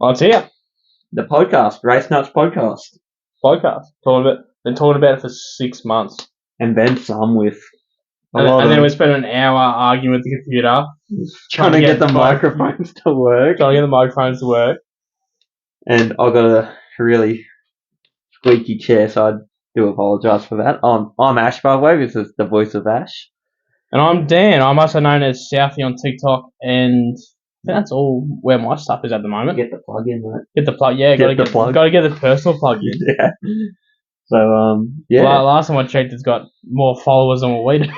Oh, it's here. The podcast, RaceNuts Podcast. Been talking about it for 6 months. And then some with then we spent an hour arguing with the computer. Trying to get the microphones to work. And I got a really squeaky chair, so I do apologise for that. I'm Ash, by the way. This is the voice of Ash. And I'm Dan. I'm also known as Southie on TikTok, and I think that's all where my stuff is at the moment. Get the plug in, mate. Get the plug, yeah. Got to get the personal plug in. Yeah. So, yeah. Well, last time I checked, it's got more followers than what we do.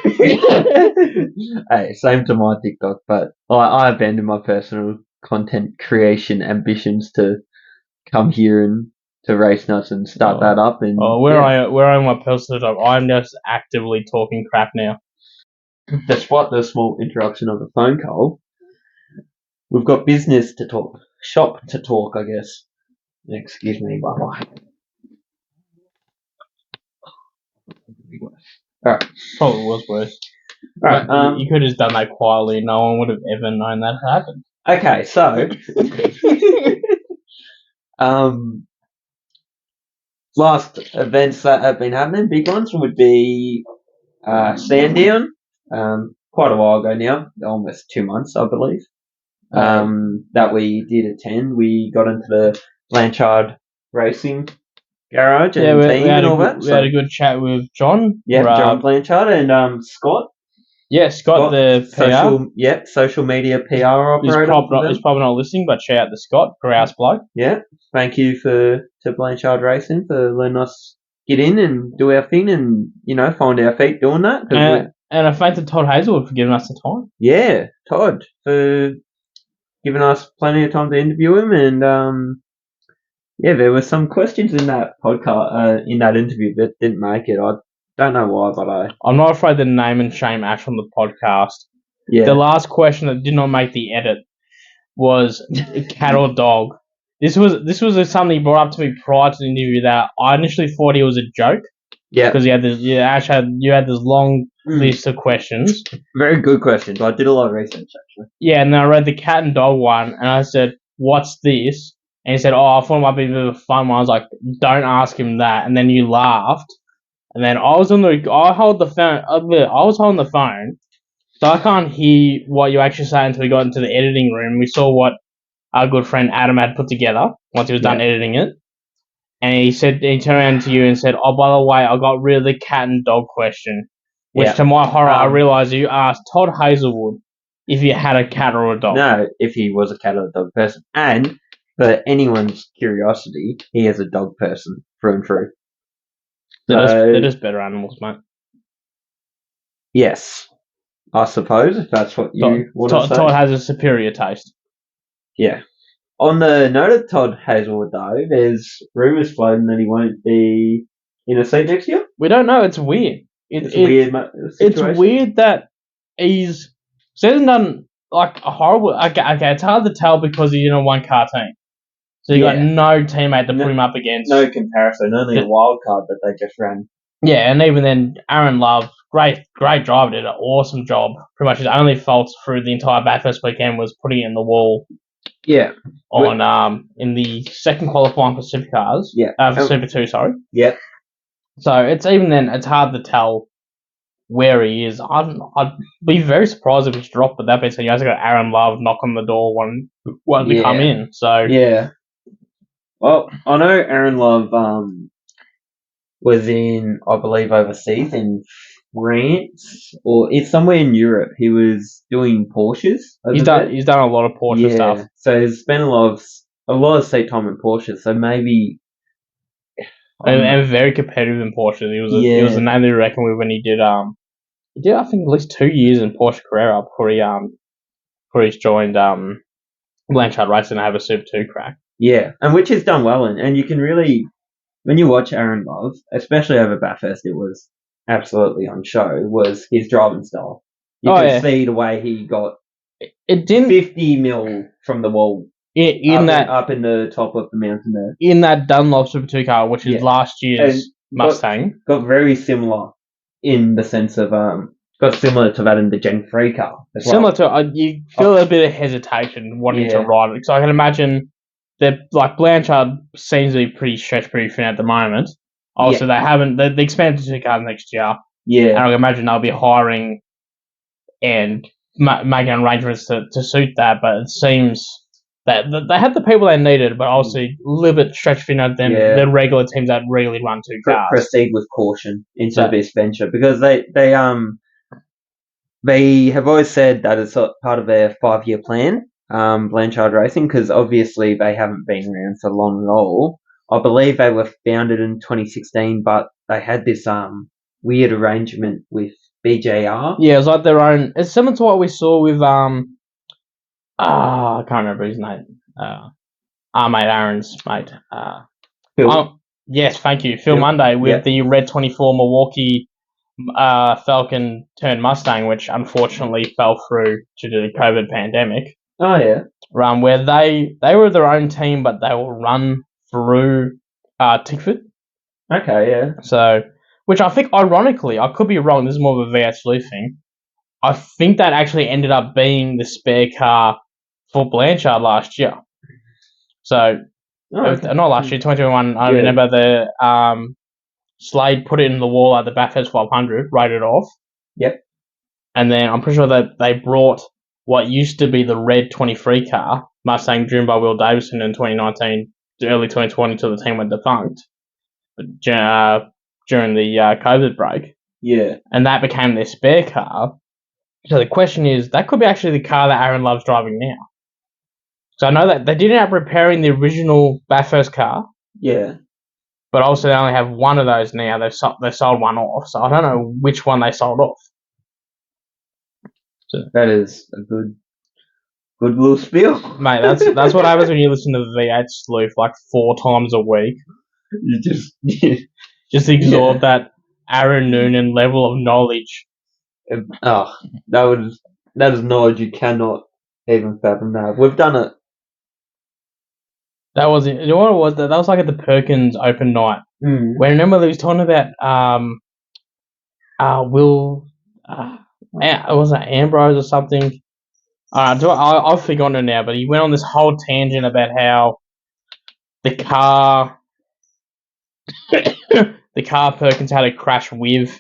Hey, same to my TikTok, but I abandoned my personal content creation ambitions to come here and to RaceNuts and start that up. And where I am my personal TikTok, I'm just actively talking crap now. Despite the small interruption of the phone call, we've got business to talk, shop to talk, I guess. Excuse me, bye-bye. Alright. Probably was worse. Alright, you could have done that quietly. No one would have ever known that happened. Okay, so last events that have been happening, big ones would be Sandown, quite a while ago now, almost 2 months, I believe, that we did attend. We got into the Blanchard racing garage and team and all that. We had a good chat with John. Yeah, John Blanchard and Scott. Yeah, Scott the PR. Social media PR operator. He's probably not listening, but shout out to Scott, grouse bloke. Yeah, thank you to Blanchard Racing for letting us get in and do our thing and, find our feet doing that. And a thanks to Todd Hazelwood for giving us the time. Yeah, Todd, for giving us plenty of time to interview him. And, there were some questions in that podcast, in that interview that didn't make it. I don't know why, but I'm not afraid to name and shame Ash on the podcast. Yeah. The last question that did not make the edit was cat or dog. This was something he brought up to me prior to the interview that I initially thought it was a joke. Yeah. Because you had this long list of questions. Very good questions. I did a lot of research, actually. Yeah, and then I read the cat and dog one, and I said, "What's this?" And he said, "Oh, I thought it might be a bit of a fun one." I was like, "Don't ask him that." And then you laughed. And then I was holding the phone, so I can't hear what you actually say until we got into the editing room. We saw what our good friend Adam had put together once he was done editing it. And he turned around to you and said, "Oh, by the way, I got rid of the cat and dog question." Which, to my horror, I realised you asked Todd Hazelwood if you had a cat or a dog. No, if he was a cat or a dog person. And, for anyone's curiosity, he is a dog person through and through. They're just better animals, mate. Yes, I suppose, if that's what you want to say. Todd has a superior taste. Yeah. On the note of Todd Hazelwood, though, there's rumours floating that he won't be in a seat next year. We don't know. It's weird. It's weird. It's weird that he's said and done like a horrible. Okay, it's hard to tell because he's in a one-car team. So you got no teammate to put him up against. No comparison, only a wild card that they just ran. Yeah, and even then, Aaron Love, great driver, did an awesome job. Pretty much his only fault through the entire Bathurst weekend was putting it in the wall. Yeah. In the second qualifying for Supercars. Yeah. For Super 2, sorry. Yep. So it's hard to tell where he is. I'd be very surprised if he's dropped, but that being said, you also got Aaron Love knock on the door wanting to come in. So yeah. Well, I know Aaron Love was in, I believe, overseas in France or it's somewhere in Europe. He was doing Porsches. He's done a lot of Porsche stuff. So he's spent a lot of seat time in Porsches. So maybe and very competitive in Porsche. He was the name to reckon with when he did I think at least 2 years in Porsche Carrera before he joined Blanchard Racing to have a Super 2 crack. Yeah, and which he's done well in. And you can really, when you watch Aaron Love, especially over Bathurst, it was absolutely on show, was his driving style. You could see the way he got 50 mil from the wall up in the top of the mountain there. In that Dunlop Super 2 car, which is last year's Mustang. Got very similar in the sense of got similar to that in the Gen 3 car as well. Similar to, you feel a bit of hesitation wanting to ride it. So I can imagine they're like Blanchard seems to be pretty stretched, pretty thin at the moment. Also, they haven't. They expanded to 2 cars next year. Yeah. And I imagine they'll be hiring and making arrangements to suit that. But it seems that they had the people they needed, but also a little bit stretched thinner than the regular teams that really run 2 cars. Proceed with caution into this venture because they have always said that it's part of their 5-year plan, Blanchard Racing, because obviously they haven't been around for long at all. I believe they were founded in 2016, but they had this weird arrangement with BJR. Yeah, it's like their own. It's similar to what we saw with I can't remember his name. Mate, Aaron's mate. Phil. Yes, thank you, Phil Monday with the Red 24 Milwaukee Falcon turned Mustang, which unfortunately fell through due to the COVID pandemic. Oh yeah. Where they were their own team, but they will run through Tickford. Okay, yeah. So, which I think, ironically, I could be wrong. This is more of a V8 Sleuth thing. I think that actually ended up being the spare car for Blanchard last year. So, not last year, 2021. I remember the Slade put it in the wall at the Bathurst 500, rated off. Yep. And then I'm pretty sure that they brought what used to be the red 23 car, Mustang, driven by Will Davison in 2019, early 2020, till the team went defunct during the COVID break. Yeah. And that became their spare car. So the question is, that could be actually the car that Aaron loves driving now. So I know that they did end up repairing the original Bathurst car. Yeah. But also they only have one of those now. They've sold one off. So I don't know which one they sold off. So that is a good little spiel. Mate, that's what happens when you listen to V8 Sleuth like 4 times a week. You just absorb that Aaron Noonan level of knowledge. That is knowledge you cannot even fathom now. We've done it. That was it. You know what it was? That was like at the Perkins open night. Mm. When I remember he was talking about Will was it Ambrose or something? I've forgotten it now, but he went on this whole tangent about how the car Perkins had a crash with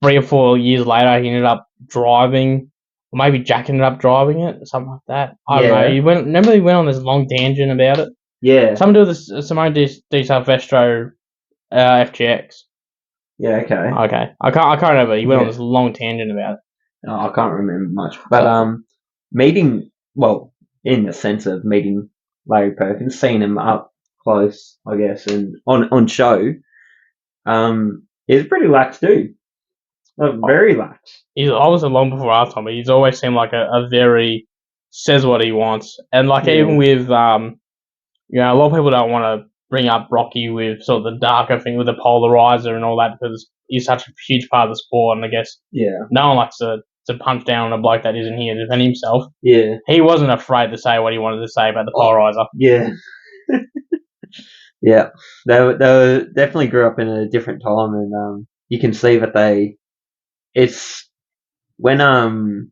3 or 4 years later. He ended up driving, or maybe Jack ended up driving it, something like that. I don't know. He went on this long tangent about it. Yeah. Something to do with the Simone Di Silvestro FGX. Yeah. Okay. I can't remember. He went on this long tangent about it. No, I can't remember much. But meeting, well, in the sense of meeting Larry Perkins, seeing him up close, I guess, and on show, he's a pretty lax dude. Very lax. He's obviously long before our time, but he's always seemed like a very says what he wants, and like even with a lot of people don't want to bring up Rocky with sort of the darker thing with the polarizer and all that because he's such a huge part of the sport, and I guess no one likes to punch down on a bloke that isn't here to defend himself. Yeah. He wasn't afraid to say what he wanted to say about the polarizer. Yeah. Yeah. They definitely grew up in a different time, and you can see that it's when Aaron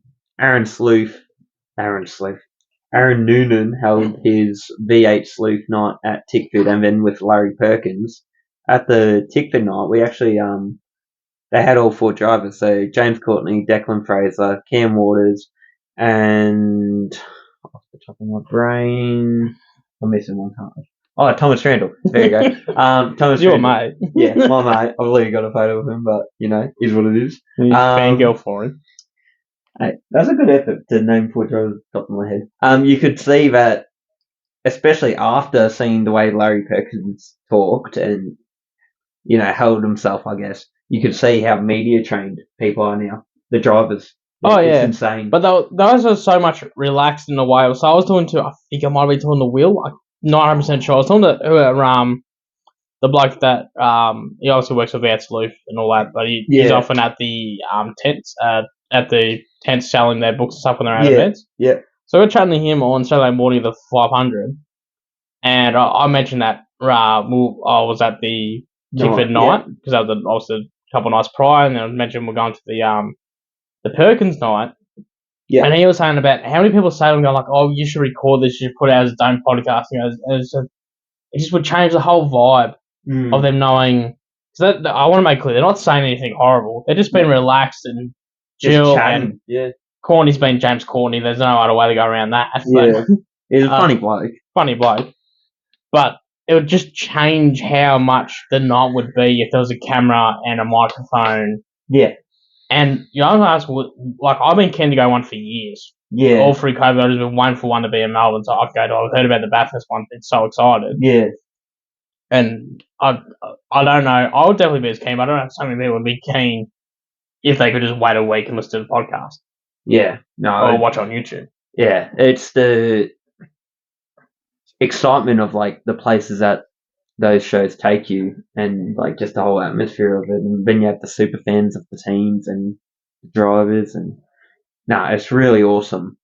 Noonan held his V8 Sleuth night at Tickford, and then with Larry Perkins at the Tickford night, we actually they had all 4 drivers. So James Courtney, Declan Fraser, Cam Waters, and off the top of my brain, I'm missing one card. Oh, Thomas Randall. There you go. Thomas Your Randall. mate. Yeah, my mate. I've already got a photo of him, but is what it is. Fangirl for him. Hey, that's a good effort to name 4 drivers off the top of my head. You could see that, especially after seeing the way Larry Perkins talked and held himself, I guess, you could see how media trained people are now. The drivers. It's insane. But those are so much relaxed in a way. So I was talking to, I think I might be talking to Will. I'm not 100% sure. I was talking to the bloke that he obviously works with V8 Sleuth and all that, but he's often at the tents selling their books and stuff when they're at events. Yeah. So we're chatting to him on Saturday morning of the 500, and I mentioned that I was at the Tickford night because that was obviously a couple of nights prior, and then I mentioned we're going to the Perkins night, Yeah. And he was saying about how many people say to him, going like, "Oh, you should record this. You should put it out as its own podcast." It just would change the whole vibe of them knowing. So I want to make clear, they're not saying anything horrible. They're just being relaxed and chill. And Corny's been James Corny. There's no other way to go around that. Yeah. He's a funny bloke. Funny bloke. But it would just change how much the night would be if there was a camera and a microphone. Yeah. And like I've been keen to go one for years. Yeah. All through COVID, I've just been waiting for one to be in Melbourne, so I've heard about the Bathurst one. Been so excited. Yeah. And I don't know. I would definitely be as keen. But I don't know if so many people would be keen if they could just wait a week and listen to the podcast. Yeah. No. Or watch on YouTube. Yeah. It's the excitement of like the places that those shows take you, and like just the whole atmosphere of it, and then you have the super fans of the teams and the drivers, and it's really awesome.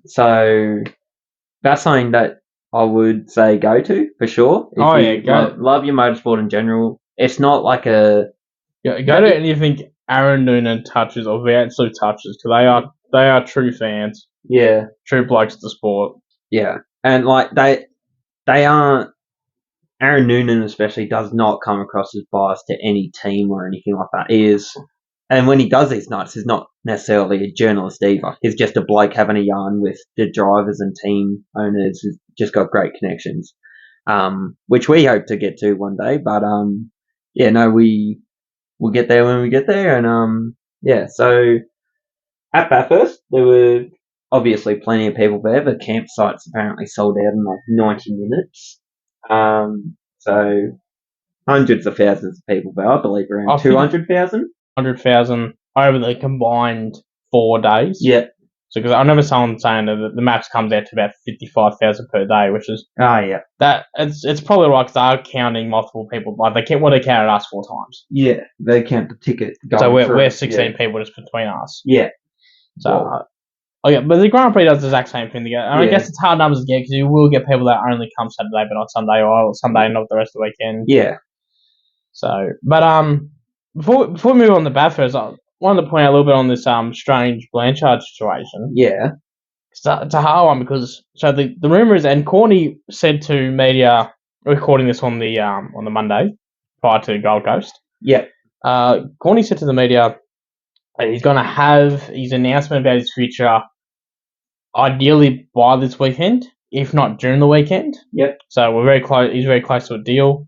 So that's something that I would say go to for sure. If love your motorsport in general. It's not like a go to anything Aaron Noonan touches or Vietsu touches, because they are true fans. Yeah, true blokes of the sport. Yeah, and like they aren't. Aaron Noonan especially does not come across as biased to any team or anything like that. He is, and when he does these nights, he's not necessarily a journalist either. He's just a bloke having a yarn with the drivers and team owners who's just got great connections, which we hope to get to one day. But we'll get there when we get there. And so at Bathurst, there were obviously plenty of people there. The campsite's apparently sold out in like 90 minutes. So hundreds of thousands of people there. I believe around 200,000. 100,000 over the combined 4 days. Yeah. So because I remember someone saying that the max comes out to about 55,000 per day, which is that it's probably right because they're counting multiple people. Like they counted us 4 times. Yeah, they count the ticket. So we're 16 people just between us. Yeah. So. But the Grand Prix does the exact same thing. I guess it's hard numbers to get because you will get people that only come Saturday but not Sunday, or Sunday and not the rest of the weekend. Yeah. So, but before we move on to Bathurst, I wanted to point out a little bit on this strange Blanchard situation. Yeah. It's a hard one because the rumor is, and Corny said to media, recording this on the Monday prior to Gold Coast. Yeah. Corny said to the media he's going to have his announcement about his future ideally by this weekend, if not during the weekend. Yep. So we're very close. He's very close to a deal.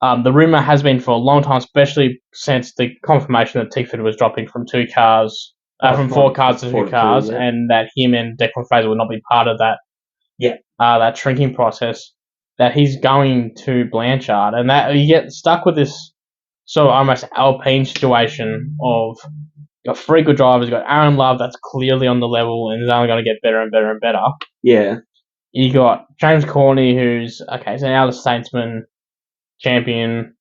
The rumor has been for a long time, especially since the confirmation that Tickford was dropping from 4 cars to 2 cars, and that him and Declan Fraser would not be part of that. Yeah. That shrinking process. That he's going to Blanchard, and that you get stuck with this sort of almost Alpine situation of. Got 3 good drivers. You got Aaron Love, that's clearly on the level and is only going to get better and better and better. Yeah. You got James Corney, who's so now the Statesman champion.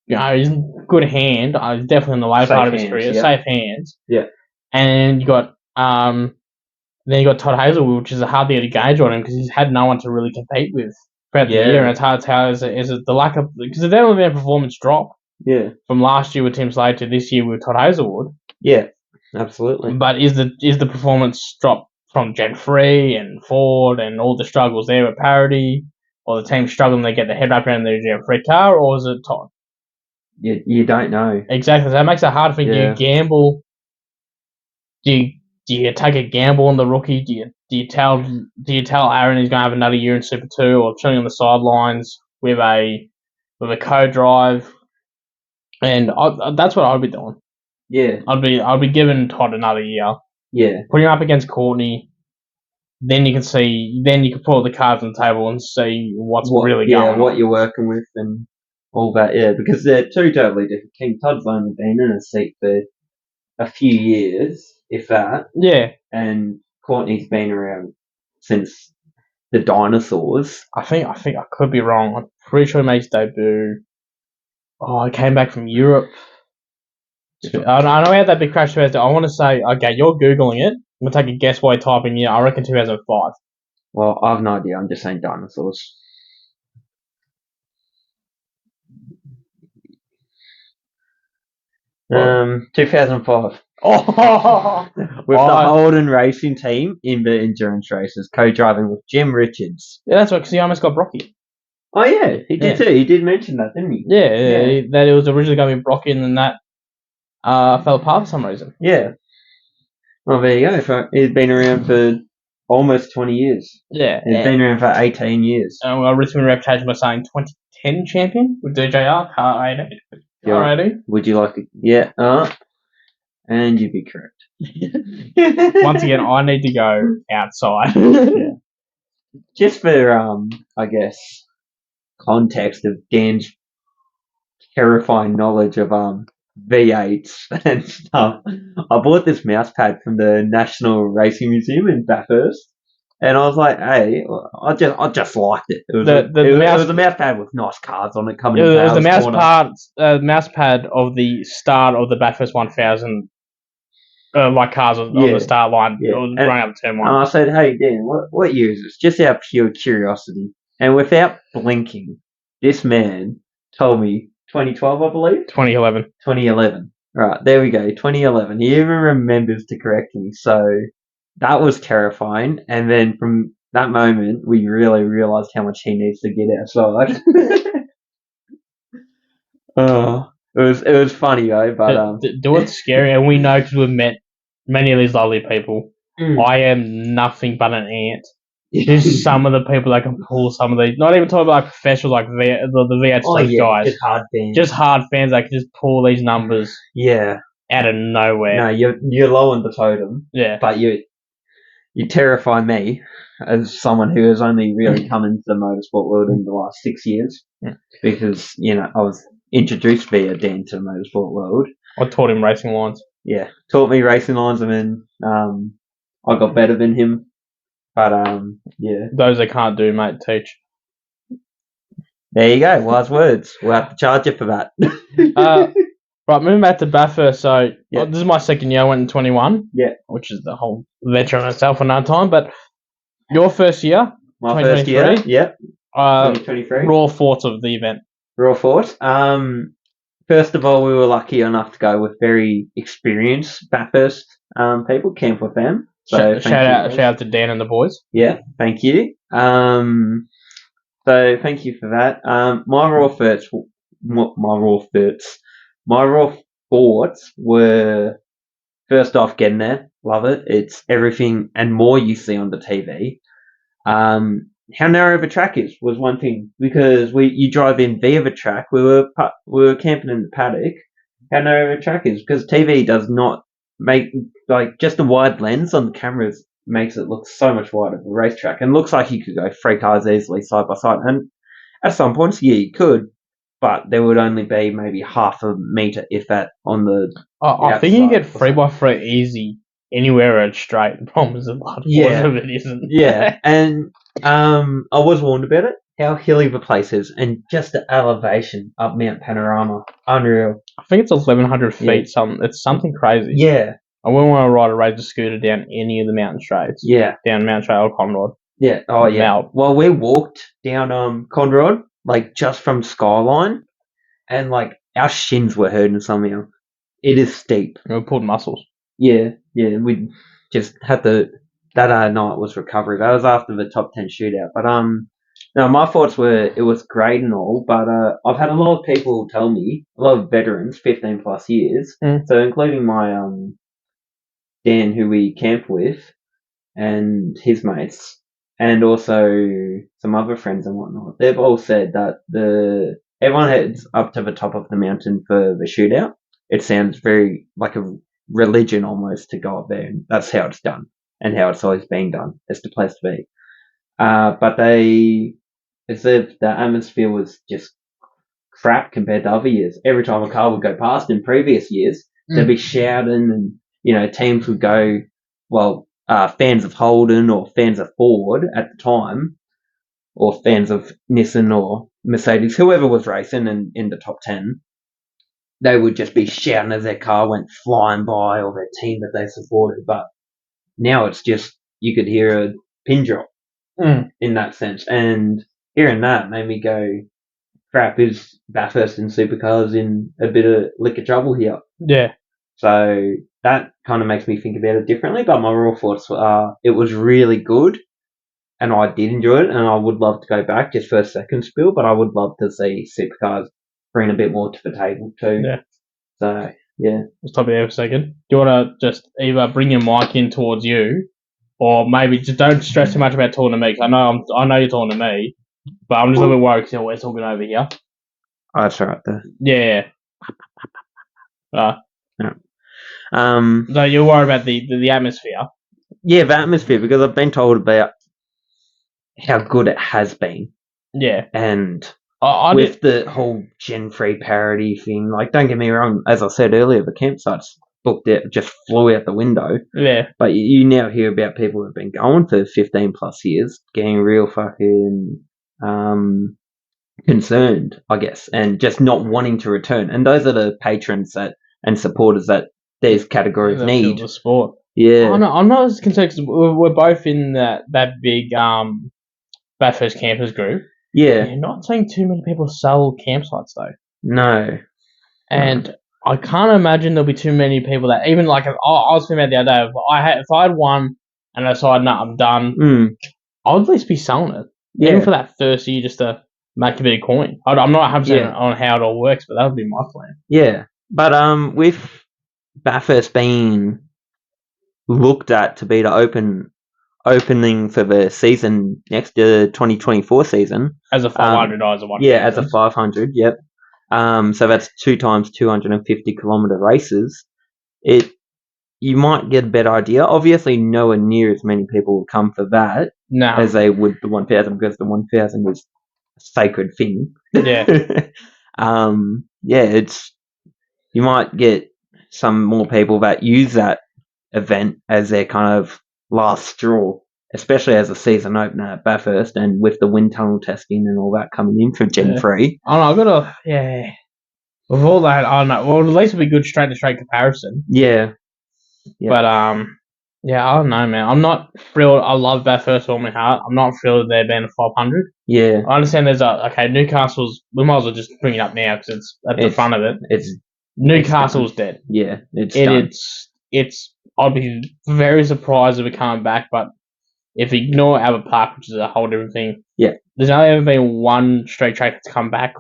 You know, he's in good hand. He's definitely in the later part of his career. Yeah. Safe hands. Yeah. And you got then you got Todd Hazelwood, which is hard to get a gauge on him because he's had no one to really compete with throughout the year, and it's hard to tell is it the lack of because there's definitely been a performance drop. Yeah. From last year with Tim Slade to this year with Todd Hazelwood. Yeah, absolutely. But is the performance drop from Gen 3 and Ford and all the struggles there with parity, or the team struggling to get the head wrapped around their Gen 3 car, or is it Todd? You don't know. Exactly. So that makes it hard for you. Do you gamble? Do you take a gamble on the rookie? Do you tell Aaron he's going to have another year in Super 2 or chilling on the sidelines with a co-drive? And that's what I'd be doing. Yeah. I'd be giving Todd another year. Yeah. Putting him up against Courtney, then you can put the cards on the table and see what's really going on. Yeah, what you're working with and all that, because they're 2 totally different teams. Todd's only been in a seat for a few years, if that. Yeah. And Courtney's been around since the dinosaurs. I think I could be wrong. I'm pretty sure he made his debut. I came back from Europe. I know we had that big crash 2000. I want to say, okay, you're Googling it. I'm going to take a guess while you're typing in. I reckon 2005. Well, I have no idea. I'm just saying dinosaurs. 2005. Oh, with the Holden racing team in the endurance races, co-driving with Jim Richards. Yeah, that's right, because he almost got Brocky. Oh, yeah, he did too. He did mention that, didn't he? Yeah. That it was originally going to be Brocky, and then that fell apart for some reason. Yeah. Well, there you go. He's been around for almost 20 years. Yeah. He's been around for 18 years. And our Richmond reputation was saying 2010 champion with DJR, car 80. Car 80. Would you like to? Yeah. And you'd be correct. Once again, I need to go outside. Yeah. Just for, I guess, context of Dan's terrifying knowledge of V8s and stuff, I bought this mouse pad from the National Racing Museum in Bathurst, and I was like, hey, I just liked it. It was, it was a mouse pad with nice cards on it coming. It was the mouse pad of the start of the Bathurst 1000. Like cars on the start line, running up turn one. And I said, hey, Dan, what year is this? Just out of pure curiosity. And without blinking, this man told me 2012, I believe? 2011. 2011. Right, there we go, 2011. He even remembers to correct me. So that was terrifying. And then from that moment, we really realised how much he needs to get outside. It was funny though, but it's scary, and we know because we've met many of these lovely people. I am nothing but an ant. There's some of the people that can pull some of these. Not even talking about like professionals, like the V8 guys. Just hard fans that can just pull these numbers. Yeah. Out of nowhere. No, you're low on the totem. Yeah. But you terrify me as someone who has only really come into the motorsport world in the last 6 years, because I was introduced via Dan to the motorsport world. I taught him racing lines. Yeah, taught me racing lines, and then I got better than him. But yeah, those that can't do, mate, teach. There you go, wise words. We'll have to charge you for that. Right, moving back to Bathurst. So this is my second year. I went in 21. Yeah, which is the whole veteran itself in that time. But your first year, my first year, 2023. Raw thoughts of the event. Raw thoughts. First of all, we were lucky enough to go with very experienced Bathurst people, camp with them. So shout out to Dan and the boys. Yeah, thank you. So thank you for that. My raw thoughts were, first off, getting there. Love it. It's everything and more you see on the TV. How narrow the track is was one thing, because you drive in via the track. We were camping in the paddock. How narrow the track is, because TV does not make, like, just a wide lens on the cameras makes it look so much wider of a racetrack, and looks like you could go 3 cars easily side by side. And at some points, yeah, you could, but there would only be maybe half a meter, if that, on the. I think you get 3x3 easy anywhere where it's straight. The problem is a lot of it isn't. Yeah, and I was warned about it, how hilly the place is, and just the elevation up Mount Panorama, unreal. I think it's 1,100 feet. It's something crazy. Yeah. I wouldn't want to ride a razor scooter down any of the mountain straights. Yeah. Down Mount Trail, Conrod. Yeah. Oh, yeah. Well, we walked down Conrod, like, just from Skyline, and, like, our shins were hurting somehow. It is steep. We pulled muscles. Yeah. We just had that night was recovery. That was after the top 10 shootout. But, no, my thoughts were, it was great and all, but I've had a lot of people tell me, a lot of veterans, 15 plus years, so including my Dan, who we camp with, and his mates, and also some other friends and whatnot, they've all said that everyone heads up to the top of the mountain for the shootout. It sounds very like a religion almost to go up there, and that's how it's done, and how it's always been done. It's the place to be. But it's if the atmosphere was just crap compared to other years. Every time a car would go past in previous years, they'd be shouting, and teams would go, fans of Holden or fans of Ford at the time, or fans of Nissan or Mercedes, whoever was racing in the top 10, they would just be shouting as their car went flying by, or their team that they supported. But now it's just, you could hear a pin drop in that sense. And hearing that made me go, crap, is Bathurst and Supercars in a bit of liquor trouble here? Yeah. So that kind of makes me think about it differently. But my raw thoughts are it was really good, and I did enjoy it, and I would love to go back just for a second spiel. But I would love to see supercars bring a bit more to the table too. Yeah. So yeah, Let's stop here for a second. Do you want to just either bring your mic in towards you, or maybe just don't stress too much about talking to me? 'Cause I know you're talking to me, but I'm just a little bit worried because we're talking over here. oh, that's right there. Yeah. Yeah. So you're worried about the atmosphere. Yeah, the atmosphere, because I've been told about how good it has been. Yeah. And with the whole Gen 3 parody thing, like, don't get me wrong, as I said earlier, the campsites booked it, just flew out the window. Yeah. But you now hear about people who've been going for 15 plus years, getting real fucking concerned, I guess, and just not wanting to return. And those are the patrons and supporters that these categories need. The sport. Yeah. I'm not as concerned because we're both in that big Bathurst campers group. Yeah. You're not seeing too many people sell campsites though. No. And I can't imagine there'll be too many people that even like I was thinking about the other day if I had one and I decided no, I'm done, I'd at least be selling it. Yeah. Even for that first year just to make a bit of coin. I'm not 100% on how it all works, but that would be my plan. Yeah. But with Bathurst being looked at to be the opening for the season next to 2024 season as a 500 eyes of one. Yeah, as a 500. Yep. So that's 2 times 250 kilometer races. You might get a better idea. Obviously, nowhere near as many people will come for that as they would the 1000 because the 1000 is a sacred thing. Yeah. Yeah. You might get some more people that use that event as their kind of last straw, especially as a season opener at Bathurst and with the wind tunnel testing and all that coming in for Gen 3. Oh, no, I've got with all that, I don't know. Well, at least it'll be good straight-to-straight comparison. Yeah. But, I don't know, man. I'm not thrilled. I love Bathurst with all my heart. I'm not thrilled they're being a 500. Yeah. I understand there's Newcastle's, we might as well just bring it up now because it's at the front of it. Newcastle's dead. Yeah, done. I'd be very surprised if it comes back, but if you ignore Albert Park, which is a whole different thing, there's only ever been one straight track that's come back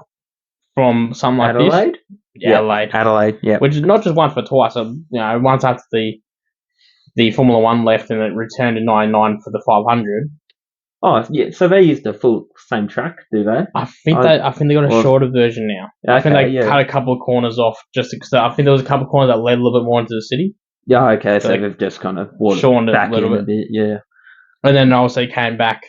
from something like Adelaide? this. Yeah, Adelaide. Yeah. Which is not just once but twice. Once after the Formula 1 left and it returned in 99 for the 500. Oh, yeah. So they use the full same track, do they? I think they got a shorter version now. Okay, I think they cut a couple of corners off just because I think there was a couple of corners that led a little bit more into the city. Yeah, okay. So they've just kind of shortened it back a little bit. Yeah. And then obviously came back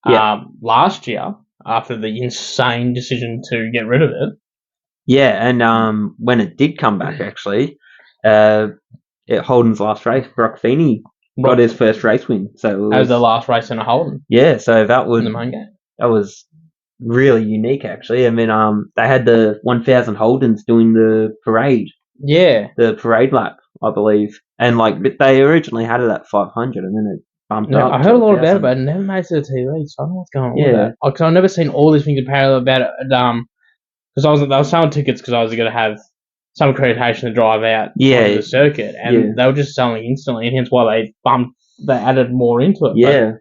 last year after the insane decision to get rid of it. Yeah, and when it did come back, actually, Holden's last race, Brock Feeney got his first race win. So that was the last race in a Holden. Yeah, so that was in the main game. That was really unique, actually. I mean, they had the 1000 Holdens doing the parade. Yeah, the parade lap, I believe, and they originally had it at 500, and then it bumped up. I heard a lot about it, but it never made it to the TV, so I don't know what's going on with that. Because I've never seen all these things apparently about it. Because they were selling tickets because I was going to have some accreditation to drive out onto the circuit, and they were just selling instantly, and hence why they added more into it. Yeah,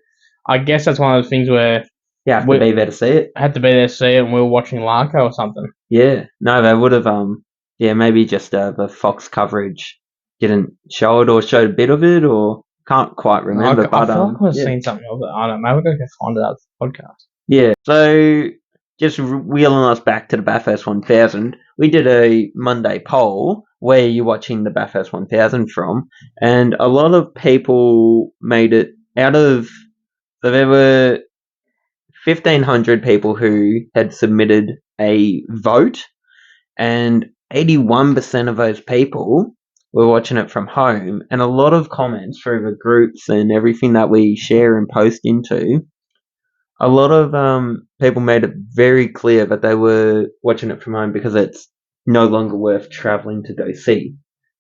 but I guess that's one of those things where you have to be there to see it. Had to be there to see it, and we were watching Larko or something. Yeah, no, they would have. Maybe just the Fox coverage didn't show it or showed a bit of it, or can't quite remember. I feel like I've seen something of it. I don't know. Maybe we're going to find it out the podcast. Yeah. So just wheeling us back to the Bathurst 1000, we did a Monday poll where you're watching the Bathurst 1000 from, and a lot of people made it out of. So there were 1,500 people who had submitted a vote, and 81% of those people were watching it from home, and a lot of comments through the groups and everything that we share and post into. A lot of people made it very clear that they were watching it from home because it's no longer worth travelling to go see,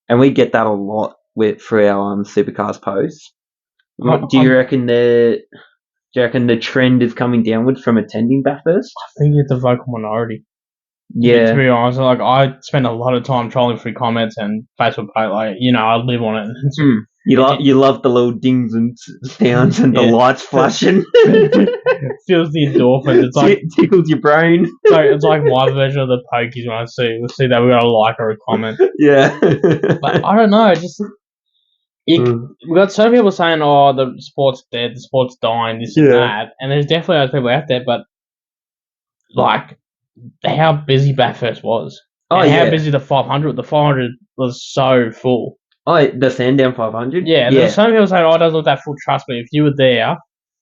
and we get that a lot through our Supercars posts. Do you reckon the trend is coming downwards from attending Bathurst? I think it's a vocal minority. To be honest, like I spend a lot of time trolling through comments and Facebook posts. Like I live on it. You love the little dings and sounds and the lights flashing. Feels the endorphins. It's like tickles your brain. It's like my version of the pokies when I see that we got a like or a comment. Yeah. But I don't know. We got so many people saying, "Oh, the sport's dead. The sport's dying. This and that." And there's definitely those people out there. But like, how busy Bathurst was. How busy the 500. The 500 was so full. Oh, the Sandown 500? Yeah, there's some people saying, it doesn't look that full. Trust me, if you were there,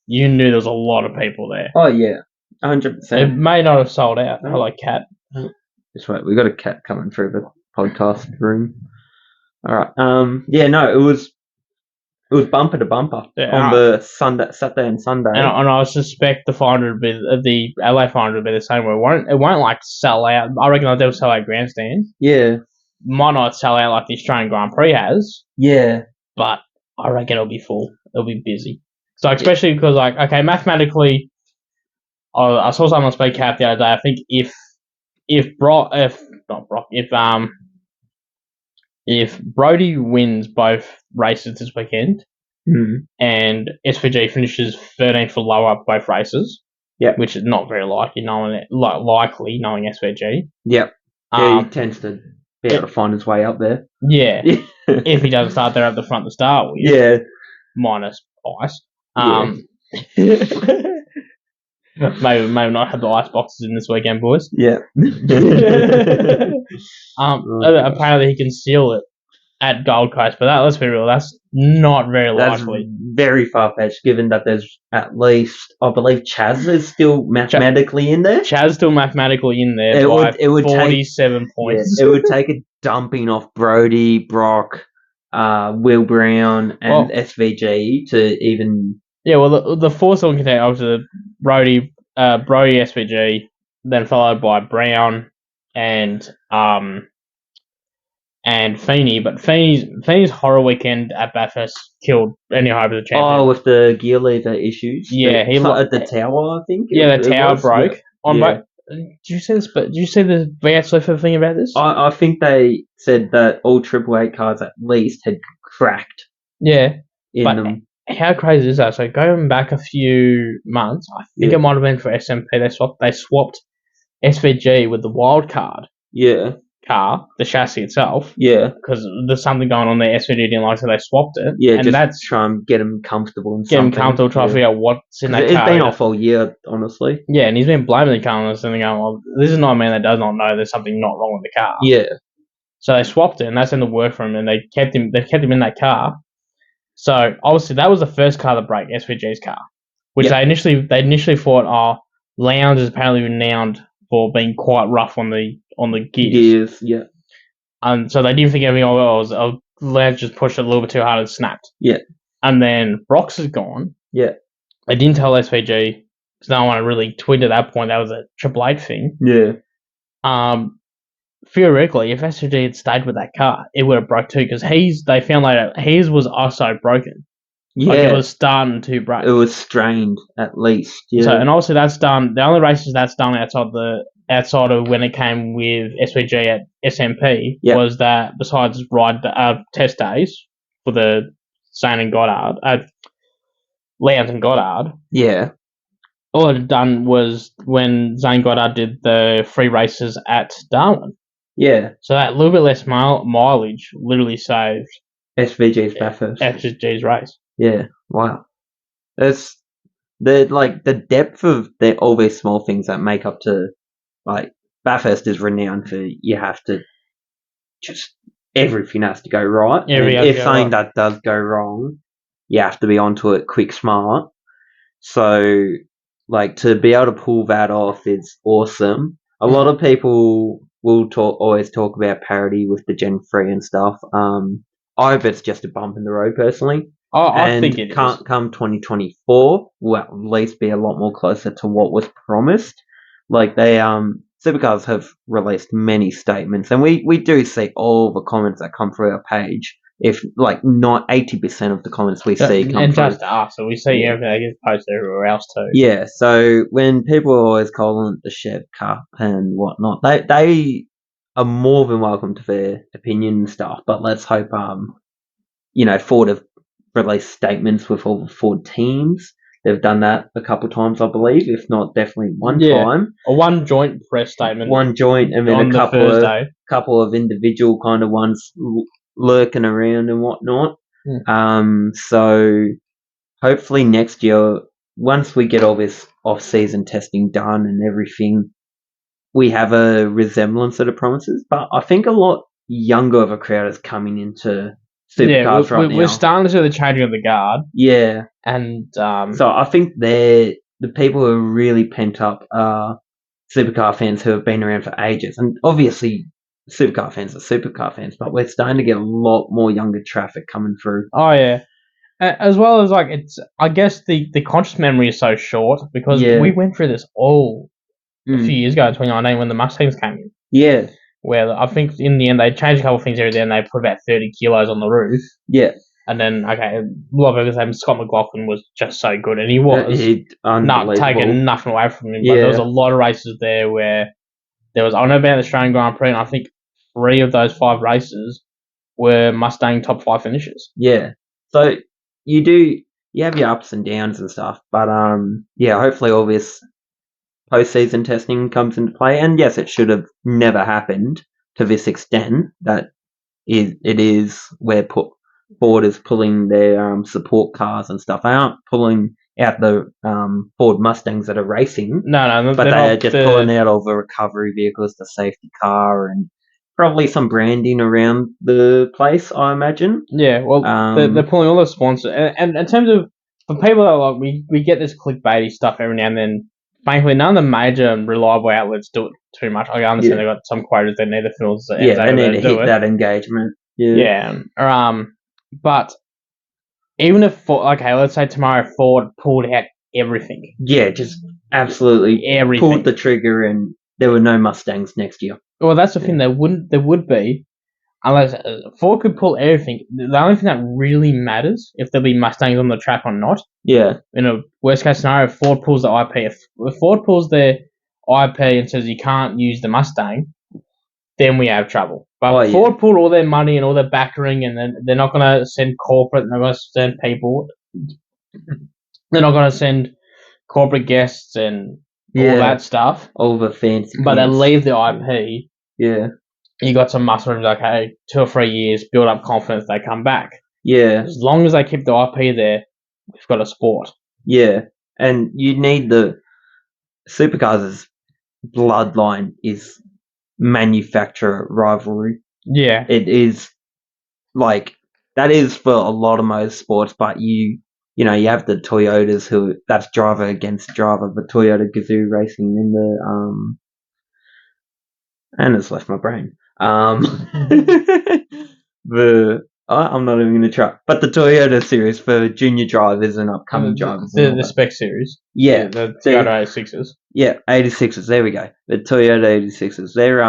you knew there was a lot of people there. Oh, yeah. 100%. It may not have sold out. I like cat. That's right. We got a cat coming through the podcast room. All right. It was bumper to bumper on the Saturday and Sunday. And I suspect the 500 the LA 500 will be the same way. It won't like sell out. I reckon they'll sell out grandstand. Yeah. Might not sell out like the Australian Grand Prix has. Yeah. But I reckon it'll be full. It'll be busy. So especially because mathematically, I saw someone speak cap the other day. I think if Brody wins both races this weekend, and SVG finishes 13th for lower both races, which is not very likely knowing SVG. Yep. He tends to be able to find his way up there. Yeah. If he doesn't start there at the front to start with. Yeah. Minus ice. Maybe not have the ice boxes in this weekend, boys. Yeah. Apparently he can steal it at Gold Coast, but let's be real, that's not very likely. Very far-fetched, given that there's at least, I believe, Chaz is still mathematically in there. Chaz still mathematically in there it would 47 points. Yeah, it would take a dumping off Brody, Brock, Will Brown, and SVG to even... Yeah, well, the fourth one contained obviously Brody, SVG, then followed by Brown and Feeney, but Feeney's horror weekend at Bathurst killed any hope of the champion. Oh, with the gear lever issues. Yeah, he at the tower, I think. The tower broke. Did you see this? But did you see the VS Lifter thing about this? I think they said that all Triple Eight cars at least had cracked. Yeah, in them. How crazy is that? So going back a few months, I think it might have been for SMP. They swapped SVG with the wild card. Yeah. Car, the chassis itself. Yeah. Because there's something going on there. SVG didn't like, so they swapped it. Yeah, and just try and get him comfortable and try to figure out what's in that car. It's been off all year, honestly. Yeah, and he's been blaming the car on this and going, well, this is not a man that does not know there's something not wrong with the car. Yeah. So they swapped it, and that's in the work for him, and they kept him in that car. So obviously that was the first car to break, SVG's car, which they initially thought, Lounge is apparently renowned for being quite rough on the gears. Yeah. And so they didn't think anything of it. Lounge just pushed it a little bit too hard and snapped. Yeah. And then Brox is gone. Yeah. They didn't tell SVG because no one really tweeted at that point. That was a Triple Eight thing. Yeah. Theoretically, if SVG had stayed with that car, it would have broke too because they found later his was also broken. Yeah. Like it was starting to break. It was strained at least. Yeah. So, and also that's done. The only races that's done outside of when it came with SVG at SMP was that besides test days for the Zane and Goddard, Lowndes and Goddard. Yeah. All it had done was when Zane Goddard did the free races at Darwin. Yeah. So that little bit less mileage literally saved SVG's Bathurst. SVG's race. Yeah. Wow. It's the depth of all these small things that make up to Bathurst is renowned for you have to just everything has to go right. If something that does go wrong, you have to be onto it quick, smart. So to be able to pull that off is awesome. A lot of people will always talk about parity with the Gen 3 and stuff. I hope it's just a bump in the road personally. I think it can't is. Come 2024, will at least be a lot more closer to what was promised. Supercars have released many statements, and we do see all the comments that come through our page if like not 80% of the comments we see come and through. just us, and we see everything that gets posted everywhere else too. Yeah, so when people are always calling it the Chev Cup and whatnot, they are more than welcome to their opinion and stuff. But let's hope, Ford have released statements with all the Ford teams. They've done that a couple of times, I believe, if not definitely one time. Or one joint press statement. One joint, and then on a couple of individual kind of ones lurking around and whatnot. So hopefully next year, once we get all this off-season testing done and everything, we have a resemblance of the promises. But I think a lot younger of a crowd is coming into supercars right now. We're starting to see the changing of the guard. Yeah. And so I think the people who are really pent up are supercar fans who have been around for ages. And obviously supercar fans are supercar fans, but we're starting to get a lot more younger traffic coming through. Oh, yeah. As well as, I guess the conscious memory is so short because we went through this all a few years ago, 2019, when the Mustangs came in. Yeah. Where I think in the end they changed a couple of things every day and they put about 30 kilos on the roof. Yeah. And then, a lot of people say Scott McLaughlin was just so good, and he was not taking nothing away from him. But there was a lot of races there where there was, I know about the Australian Grand Prix, and I think 3 of those 5 races were Mustang top 5 finishes. Yeah. So you have your ups and downs and stuff, but hopefully all this post-season testing comes into play. And yes, it should have never happened to this extent. It is where Ford is pulling their support cars and stuff. They aren't pulling out the Ford Mustangs that are racing. No, but they are just pulling out all the recovery vehicles, the safety car, and probably some branding around the place, I imagine. Yeah, well, they're pulling all the sponsors. And in terms of, for people that we get this clickbaity stuff every now and then. Frankly, none of the major reliable outlets do it too much. I understand they've got some quotas they need to fill. They need to hit that engagement. Yeah. But even if, let's say tomorrow Ford pulled out everything. Yeah, just absolutely everything. Pulled the trigger and there were no Mustangs next year. Well, that's the thing. There would be, unless Ford could pull everything. The only thing that really matters if there'll be Mustangs on the track or not. Yeah. In a worst case scenario, Ford pulls the IP. If Ford pulls their IP and says you can't use the Mustang, then we have trouble. But Ford pulled all their money and all their backering, and then they're not going to send corporate. They're going to send people. They're not going to send corporate guests and all that stuff. All the fancy. But they leave the IP. Yeah. You got some muscle rooms, 2 or 3 years, build up confidence, they come back. Yeah. As long as they keep the IP there, we've got a sport. Yeah. And you need the supercars' bloodline is manufacturer rivalry. Yeah. It is that is for a lot of motorsports, but you have the Toyotas that's driver against driver, the Toyota Gazoo Racing in the and it's left my brain. I'm not even going to try. But the Toyota series for junior drivers and upcoming drivers. The spec series. Yeah. The Toyota 86s. Yeah, 86s. There we go. The Toyota 86s. They're,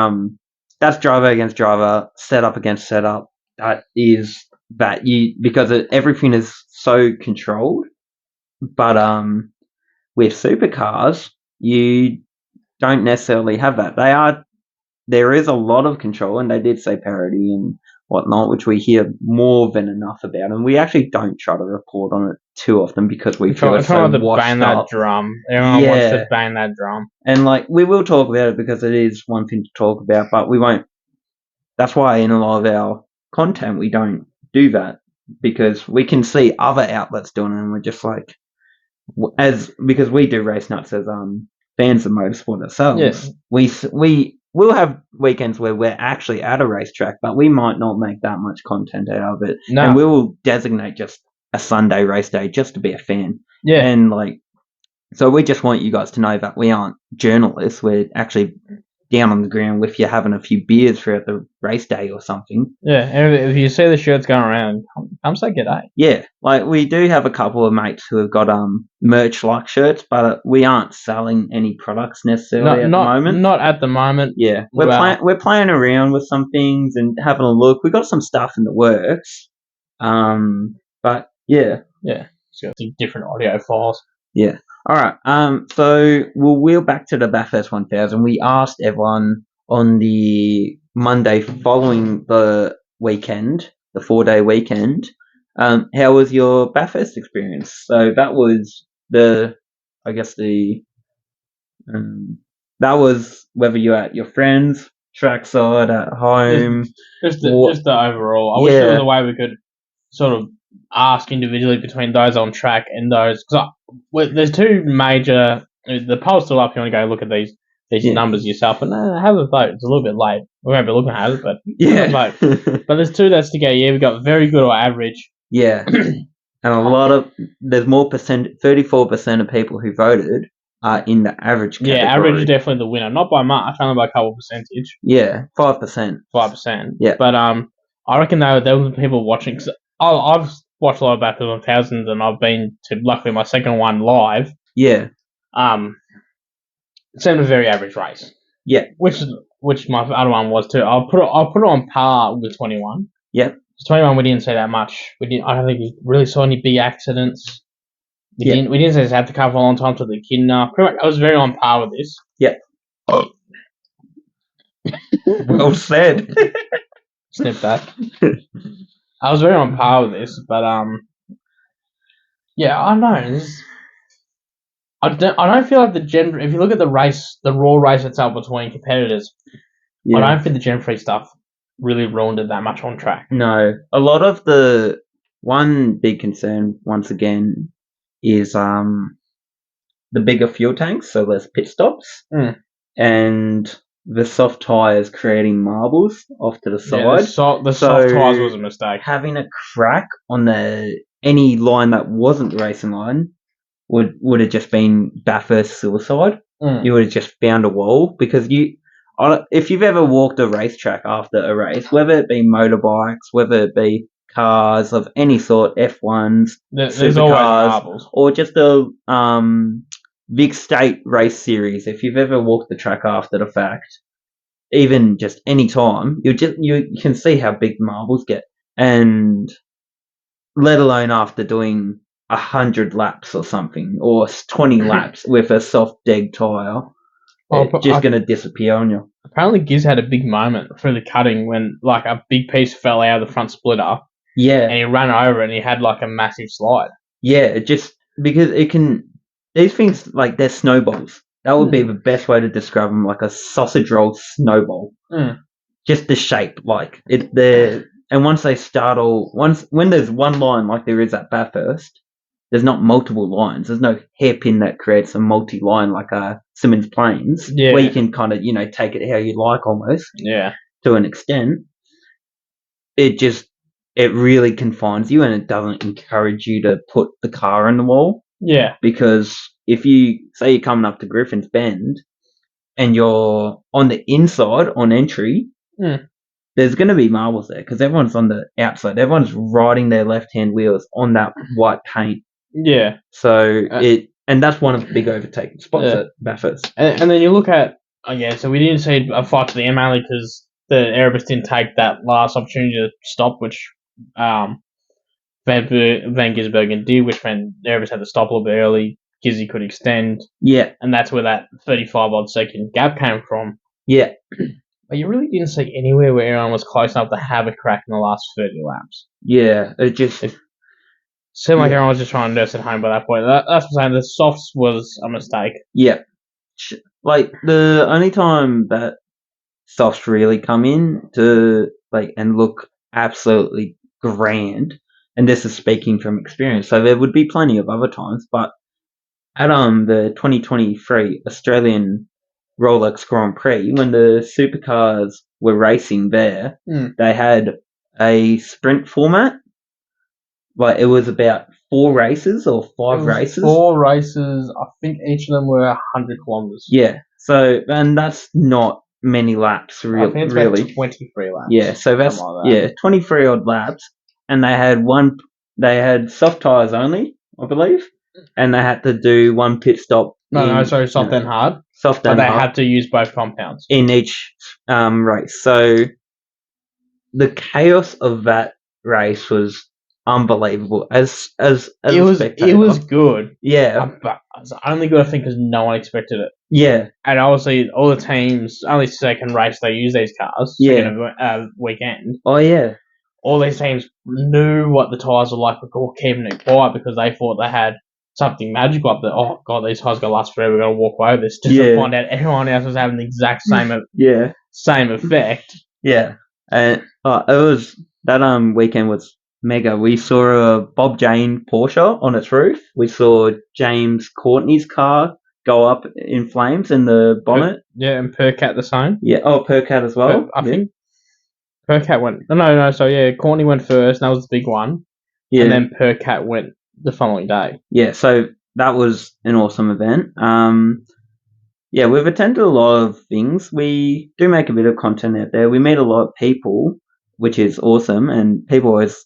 that's driver against driver, setup against setup. That is because everything is so controlled. But with supercars, you don't necessarily have that. There is a lot of control, and they did say parity and whatnot, which we hear more than enough about, and we actually don't try to report on it too often because we feel it's so washed bang up. That drum. Everyone wants to bang that drum. And we will talk about it because it is one thing to talk about, but we won't. That's why in a lot of our content we don't do that, because we can see other outlets doing it, and we're just because we do RaceNuts as fans of motorsport ourselves. Yes. We'll have weekends where we're actually at a racetrack, but we might not make that much content out of it. No. And we will designate just a Sunday race day just to be a fan. Yeah. And so we just want you guys to know that we aren't journalists. We're actually down on the ground with you having a few beers throughout the race day or something. Yeah, and if you see the shirts going around, come say g'day. Yeah, we do have a couple of mates who have got merch like shirts, but we aren't selling any products necessarily at the moment. Not at the moment. Yeah, we're playing around with some things and having a look. We've got some stuff in the works. But yeah. It's got different audio files. Yeah. All right. So we'll wheel back to the Bathurst 1000. We asked everyone on the Monday following the weekend, the 4-day weekend, how was your Bathurst experience? So that was that was whether you're at your friends' trackside, at home. Just the overall. I wish there was a way we could sort of ask individually between those on track and those, because there's two major. The poll's still up. If you want to go look at these numbers yourself, and have a vote. It's a little bit late. We won't be looking at it, but have a vote. But there's two that stick out. Yeah, we got very good or average. Yeah, and there's more percent. 34% of people who voted are in the average category. Yeah, average is definitely the winner. Not by much, only by a couple percentage. Yeah, 5%. 5%. Yeah, but I reckon there were people watching. Cause I've watched a lot of Bathurst 1000s, and I've been to luckily my second one live. Yeah. It seemed a very average race. Yeah. Which my other one was too. I'll put it on par with 21. Yep. 21 we didn't see that much. I don't think we really saw any big accidents. We didn't see this have to cover a long time to the Kidnap. Pretty much I was very on par with this. Yep. Well said. Snip that. I was very on par with this, but yeah, I don't know. I don't feel like if you look at the race, the raw race itself between competitors, I don't think the Gen 3 stuff really ruined it that much on track. No. A lot of the one big concern, once again, is the bigger fuel tanks, so less pit stops, and the soft tyres creating marbles off to the side. Yeah, the soft tyres was a mistake. Having a crack on any line that wasn't the racing line would have just been Bathurst suicide. You would have just found a wall, because if you've ever walked a racetrack after a race, whether it be motorbikes, whether it be cars of any sort, F1s, there's always marbles, or just a big state race series. If you've ever walked the track after the fact, even just any time, you can see how big marbles get, and let alone after doing 100 laps or something, or 20 laps with a soft dead tyre, it's just going to disappear on you. Apparently Giz had a big moment through the cutting when like a big piece fell out of the front splitter. Yeah. And he ran over and he had like a massive slide. Yeah, it just, because these things, like, they're snowballs. That would be the best way to describe them, like a sausage roll snowball. Just the shape, like, and once they start when there's one line like there is at Bathurst, there's not multiple lines. There's no hairpin that creates a multi-line like Simmons Plains, where you can kind of, take it how you like almost. Yeah. To an extent. It really confines you, and it doesn't encourage you to put the car in the wall. Yeah. Because if you say you're coming up to Griffin's Bend and you're on the inside on entry, there's going to be marbles there, because everyone's on the outside. Everyone's riding their left-hand wheels on that white paint. Yeah. So and that's one of the big overtaking spots at Bathurst. And then you look at, so we didn't see a fight to the end mainly because the Erebus didn't take that last opportunity to stop, which Van Gisbergen did, which meant Erebus had to stop a little bit early. Gizzy could extend. Yeah. And that's where that 35-odd second gap came from. Yeah. But you really didn't see anywhere where anyone was close enough to have a crack in the last 30 laps. Yeah, it seemed like everyone was just trying to nurse it home by that point. That's what I'm saying. The softs was a mistake. Yeah. Like, the only time that softs really come in to, like, and look absolutely grand, and this is speaking from experience, so there would be plenty of other times, but at the 2023 Australian Rolex Grand Prix, when the supercars were racing there, they had a sprint format. Like, it was about 4 races or 5 races. 4 races. I think each of them were 100 kilometres. Yeah. So, and that's not many laps, really. I think it's about 23 laps. Yeah. So that's like 23 odd laps, and they had soft tyres only, I believe, and they had to do one pit stop. Sorry, soft and hard. Soft and hard. But they had to use both compounds in each race. So the chaos of that race was unbelievable. As a spectator. It was good. Yeah. But it was only good, I think, because no one expected it. Yeah. And obviously, all the teams, only second race they use these cars, second weekend. Oh, yeah. All these teams knew what the tyres were like before keeping it quiet because they thought they had something magical up there. Oh, God, these tyres are going to last forever. We're going to walk away with this. Just to find out everyone else was having the exact same same effect. Yeah. And it was, that weekend was mega. We saw a Bob Jane Porsche on its roof. We saw James Courtney's car go up in flames in the bonnet. And Percat the same. Yeah, Percat as well. I think Percat went... No, so yeah, Courtney went first, and that was the big one. Yeah. And then Percat went the following day. Yeah, so that was an awesome event. Yeah, we've attended a lot of things. We do make a bit of content out there. We meet a lot of people, which is awesome, and people always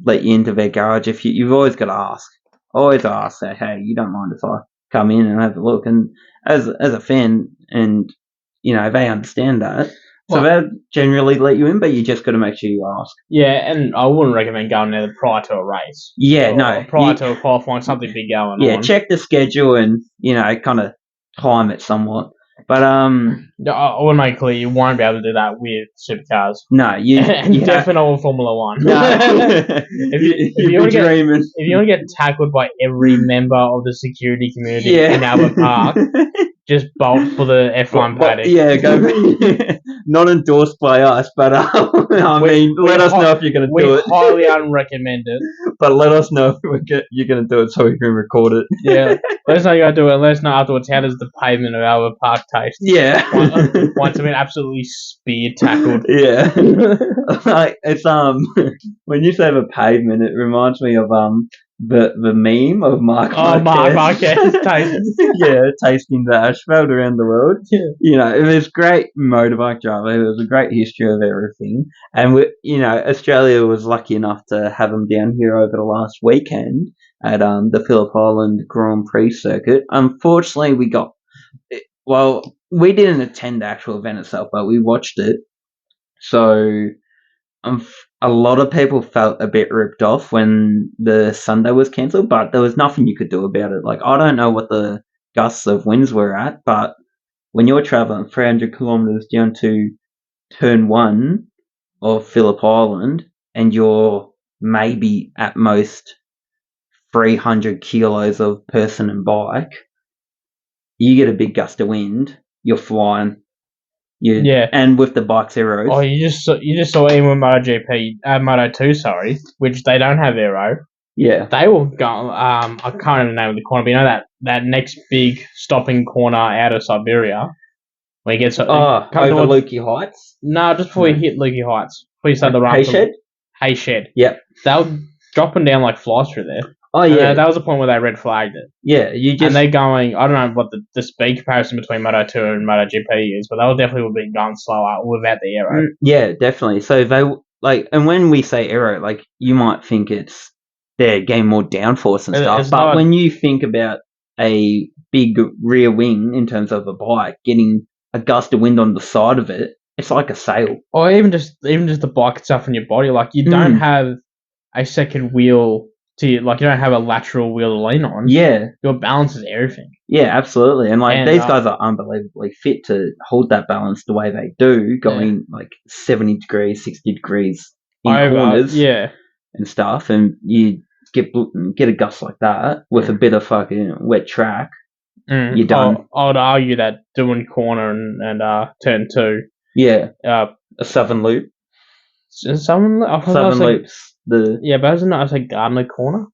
let you into their garage. If you've always got to ask. Always ask, say, hey, you don't mind if I come in and have a look? And as a fan, and, you know, they understand that. So they'll generally let you in, but you just got to make sure you ask. Yeah, and I wouldn't recommend going there prior to a race. Yeah, no. Prior to a qualifying, something big going on. Yeah, check the schedule and, you know, kind of time it somewhat. But I want to make clear you won't be able to do that with supercars. No, you definitely not with Formula One. No, if you want to get tackled by every member of the security community in Albert Park, just bolt for the F1 paddock. Yeah, go. Not endorsed by us, but I mean, let us know if you're going to do it. We highly unrecommend it. But let us know if you're going to do it so we can record it. Yeah, let us know you're going to do it. Let us know afterwards how does the pavement of Albert Park taste. Yeah. Once I've been absolutely spear tackled. Yeah. Like, it's when you say the pavement, it reminds me of the meme of Mark Marquez. Mark Marquez tasting the asphalt around the world. Yeah. You know, it was great motorbike driver. It was a great history of everything. And Australia was lucky enough to have him down here over the last weekend at the Phillip Island Grand Prix circuit. Unfortunately, we didn't attend the actual event itself, but we watched it. So a lot of people felt a bit ripped off when the Sunday was cancelled, but there was nothing you could do about it. Like, I don't know what the gusts of winds were at, but when you're travelling 300 kilometres down to turn 1 of Phillip Island and you're maybe at most 300 kilos of person and bike, you get a big gust of wind, you're flying. And with the bike's aeros. Oh, you just saw even with MotoGP, Moto2, which they don't have aero. Yeah. They will go. I can't remember the name of the corner, but you know that next big stopping corner out of Siberia, where you get over Lukey Heights. No, just before you hit Lukey Heights, before you start the run. Hayshed. Yep. They were dropping down like flies through there. Oh, yeah. That was the point where they red flagged it. Yeah, and they're going, I don't know what the speed comparison between Moto2 and MotoGP is, but they will definitely would be going slower without the aero. Yeah, definitely. So they, and when we say aero, you might think they're getting more downforce and stuff, but when you think about a big rear wing in terms of a bike, getting a gust of wind on the side of it, it's like a sail. Or even just the bike itself in your body, you don't have a second wheel. You don't have a lateral wheel to lean on. Yeah. Your balance is everything. Yeah, absolutely. And these guys are unbelievably fit to hold that balance the way they do, going 70 degrees, 60 degrees in corners and stuff. And you get a gust like that with a bit of fucking wet track, you're done. I would argue that doing corner and turn 2. Yeah. A southern loop. Southern loops. But isn't it, I say Gardner corner?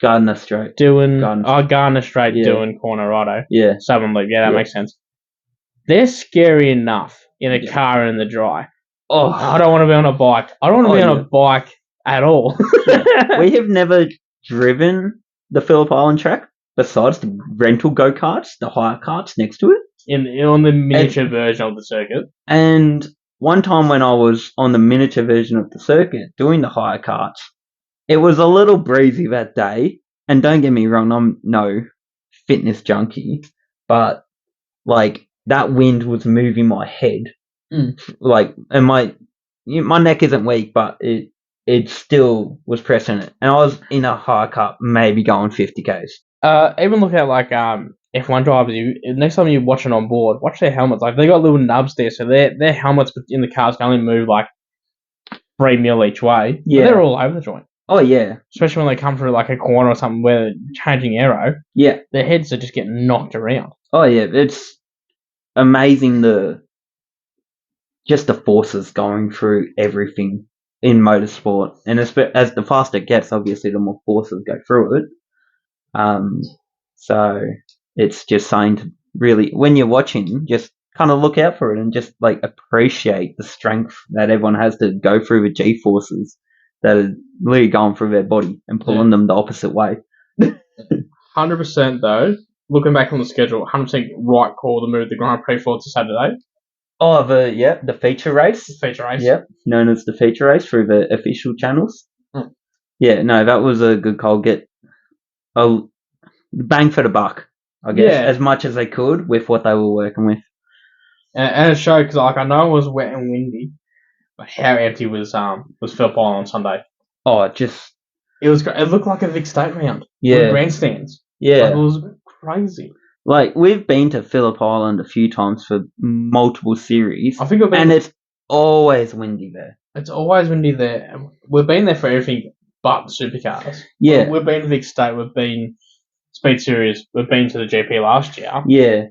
Gardner Straight. Gardner Straight doing corner righto. Yeah. Southern loop, that makes sense. They're scary enough in a car in the dry. Oh, I don't want to be on a bike. I don't want to be on a bike at all. We have never driven the Phillip Island track besides the rental go-karts, the hire karts next to it. On the miniature version of the circuit. And one time when I was on the miniature version of the circuit doing the hire karts, it was a little breezy that day. And don't get me wrong, I'm no fitness junkie, but that wind was moving my head. And my neck isn't weak, but it still was pressing it. And I was in a high cup, maybe going 50 k's. Even look at like F1 drivers. Next time you're watching on board, watch their helmets. Like they got little nubs there, so their helmets in the cars can only move like 3 mil each way. Yeah. But they're all over the joint. Oh yeah, especially when they come through like a corner or something where they're changing aero. Yeah, their heads are just getting knocked around. Oh yeah, it's amazing just the forces going through everything in motorsport, and as the faster it gets, obviously the more forces go through it. So it's just saying to really, when you're watching, just kind of look out for it and just like appreciate the strength that everyone has to go through with G forces that are literally going through their body and pulling them the opposite way. 100% though. Looking back on the schedule, 100% right call to move the Grand Prix forward to Saturday. Oh, the feature race. The feature race. Yep, known as the feature race through the official channels. Mm. Yeah, no, that was a good call. Get a bang for the buck, I guess, as much as they could with what they were working with. And it showed, because like, I know it was wet and windy, but how empty was Phillip Island on Sunday? Oh, it looked like a Vic State round. Yeah. With grandstands. Yeah. Like, it was crazy. Like, we've been to Phillip Island a few times for multiple series. And it's always windy there. It's always windy there. We've been there for everything but the supercars. Yeah. We've been to Vic State, we've been Speed Series, we've been to the GP last year. Yeah.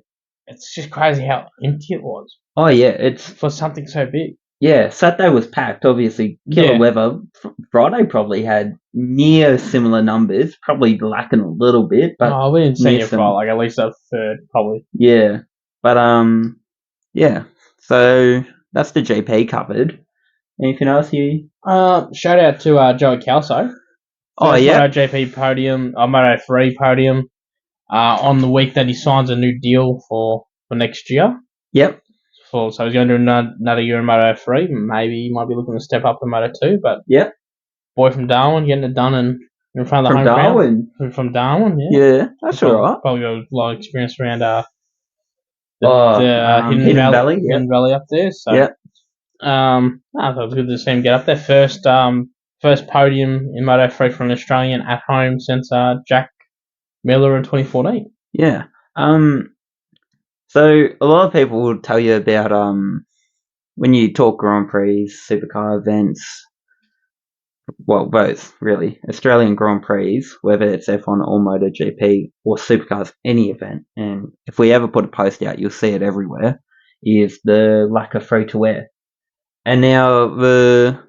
It's just crazy how empty it was. Oh, yeah. It's for something so big. Yeah, Saturday was packed, obviously. Killer weather. Friday probably had near similar numbers, probably lacking a little bit. But we didn't see it for like at least a third, probably. Yeah. But, yeah. So, that's the GP covered. Anything else you... Shout out to Joey Calso. MotoGP podium, Moto3 podium, on the week that he signs a new deal for next year. Yep. So he's going to do another year in Moto3. Maybe he might be looking to step up to Moto2, but boy from Darwin getting it done in front of the home crowd. From Darwin, yeah, that's all right. Probably got a lot of experience around Hidden Valley up there. So I thought it was good to see him get up there. First podium in Moto3 for an Australian at home since Jack Miller in 2014. Yeah. So a lot of people will tell you about when you talk Grand Prix, supercar events, well, both really, Australian Grand Prix, whether it's F1 or MotoGP or supercars, any event, and if we ever put a post out, you'll see it everywhere, is the lack of free-to-air. And now the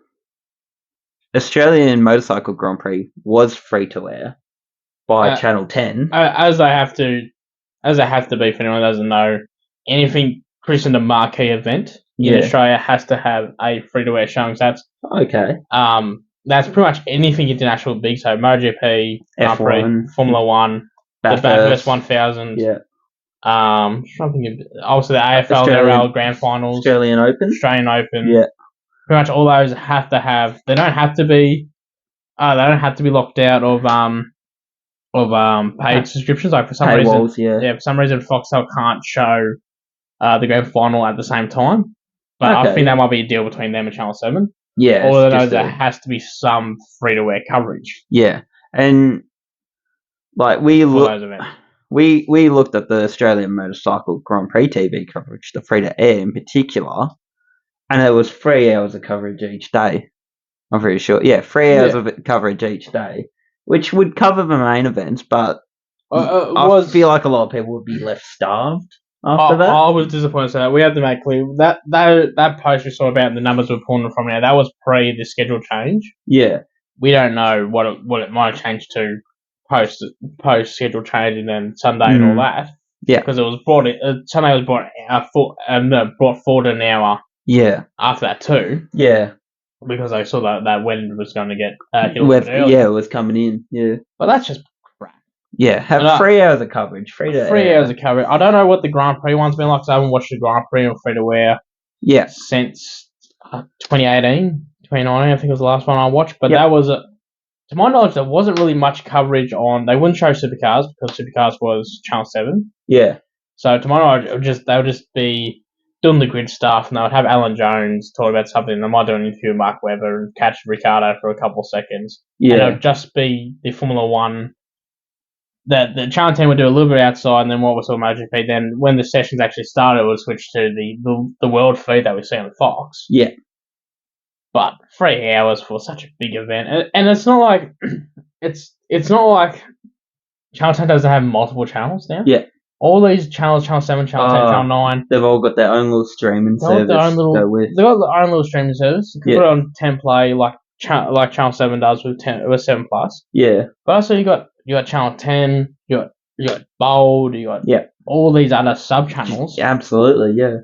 Australian Motorcycle Grand Prix was free-to-air by Channel 10. As they have to be, for anyone who doesn't know, anything christened a marquee event in Australia has to have a free-to-air showing. So that's pretty much anything international big. So MotoGP, Grand Prix, Formula One, the Bathurst 1000. Yeah. Also the AFL, NRL Grand Finals, Australian Open. Yeah. Pretty much all those have to have. They don't have to be. They don't have to be locked out of paid subscriptions. Like for some reason, for some reason Foxtel can't show the grand final at the same time. But I think that might be a deal between them and Channel 7. Yeah. All of those, there has to be some free-to-air coverage. Yeah. And like we looked at the Australian Motorcycle Grand Prix TV coverage, the free-to-air in particular, and it was 3 hours of coverage each day. I'm pretty sure. Yeah, 3 hours of coverage each day, which would cover the main events, but I feel like a lot of people would be left starved after that. I was disappointed. So we have to make clear that post we saw about the numbers we're pulling from now, that was pre the schedule change. Yeah. We don't know what it might have changed to post schedule change and then Sunday and all that. Yeah. Because it was Sunday was brought forward an hour. Yeah. After that too. Yeah. Because I saw that wind was going to get hit early. Yeah, it was coming in. Yeah. But that's just crap. Yeah, have 3 hours of coverage. 3 hours of coverage. I don't know what the Grand Prix one's been like, because I haven't watched the Grand Prix or free-to-air since 2018, 2019, I think was the last one I watched. But that was, to my knowledge, there wasn't really much coverage on... They wouldn't show Supercars, because Supercars was Channel 7. Yeah. So to my knowledge, they would just be doing the grid stuff, and they would have Alan Jones talk about something. They might do an interview with Mark Webber and catch Ricciardo for a couple of seconds. Yeah. And it would just be the Formula One. The Channel 10 would do a little bit outside, and then what we saw MotoGP. Then when the sessions actually started, it would switch to the world feed that we see on Fox. Yeah. But 3 hours for such a big event, and it's not like it's not like Channel 10 doesn't have multiple channels now. Yeah. All these channels, Channel 7, Channel 10, Channel 9. They've all got their own little streaming service. They've got their own little streaming service. You can put it on 10 Play like Channel 7 does with 7 Plus. Yeah. But also you got Channel 10, you got Bold, you got all these other sub channels. Yeah, absolutely, yeah.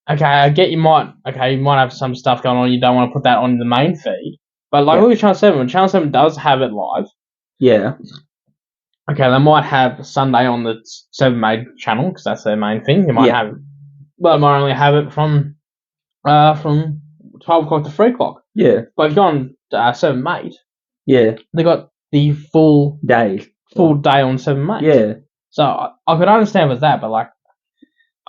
Okay, I get you might have some stuff going on. You don't want to put that on the main feed, but look at Channel 7. When Channel 7 does have it live. Yeah. Okay, they might have Sunday on the 7 main channel because that's their main thing. They might might only have it from 12 o'clock to 3 o'clock. Yeah. But if you go on 7 mate, they got the full day on 7 mate. Yeah. So I could understand with that, but like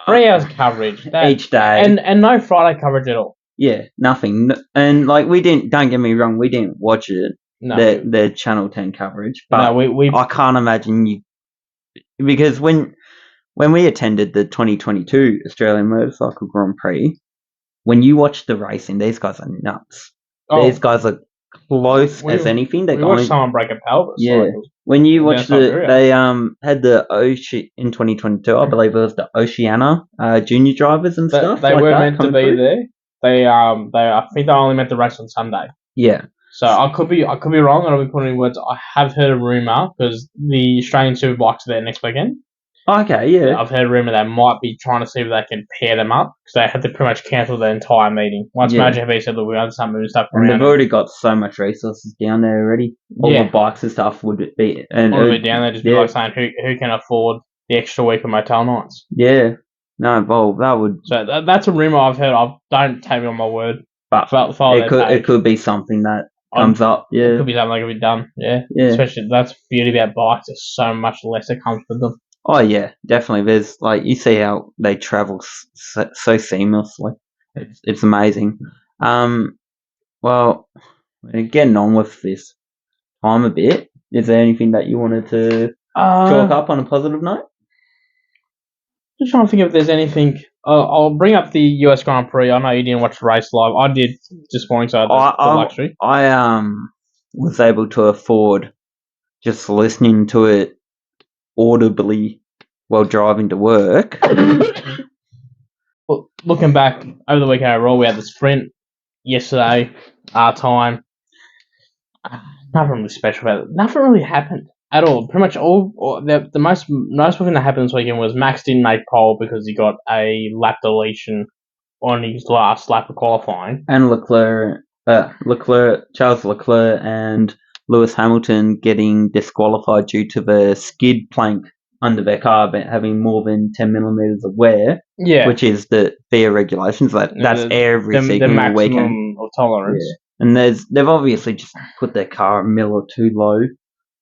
3 hours of coverage each day, and no Friday coverage at all. Yeah, nothing. And like we didn't. Don't get me wrong, we didn't watch it. No. The Channel 10 coverage, but we I can't imagine you, because when we attended the 2022 Australian Motorcycle Grand Prix, when you watch the racing, these guys are nuts. These guys are close as anything. We watched someone break a pelvis. Yeah. Like, when you watch they had the in 2022, I believe it was the Oceania junior drivers and stuff. They were meant to be there. I think they only meant to race on Sunday. Yeah. So I could be wrong. I don't be putting in words. I have heard a rumor because the Australian Superbikes are there next weekend. Okay, yeah. I've heard a rumor they might be trying to see if they can pair them up because they had to pretty much cancel the entire meeting. Once MotoGP said, look, we understand moving stuff around. And they've already got so much resources down there already. All the bikes and stuff would be... And be down there, just be like saying who can afford the extra week of motel nights. Yeah. No, well, that would... So that's a rumor I've heard of. Don't take me on my word. But it could be something that comes up. Yeah. It could be something that could be done. Yeah. Especially that's the beauty about bikes. There's so much less that comes with them. Oh yeah, definitely. There's like you see how they travel so seamlessly. It's amazing. Well, getting on with this time a bit. Is there anything that you wanted to chalk up on a positive note? Just trying to think if there's anything. I'll bring up the US Grand Prix. I know you didn't watch the race live. I did this morning, so I had the luxury. I was able to afford just listening to it audibly while driving to work. Well, looking back over the weekend overall, we had the sprint yesterday, our time. Nothing really special about it. Nothing really happened at all. Pretty much the most thing that happened this weekend was Max didn't make pole because he got a lap deletion on his last lap of qualifying. And Charles Leclerc and Lewis Hamilton getting disqualified due to the skid plank under their car having more than 10 millimeters of wear, which is the FIA regulations. That's every single weekend of tolerance. Yeah. And they've obviously just put their car a mil or two low.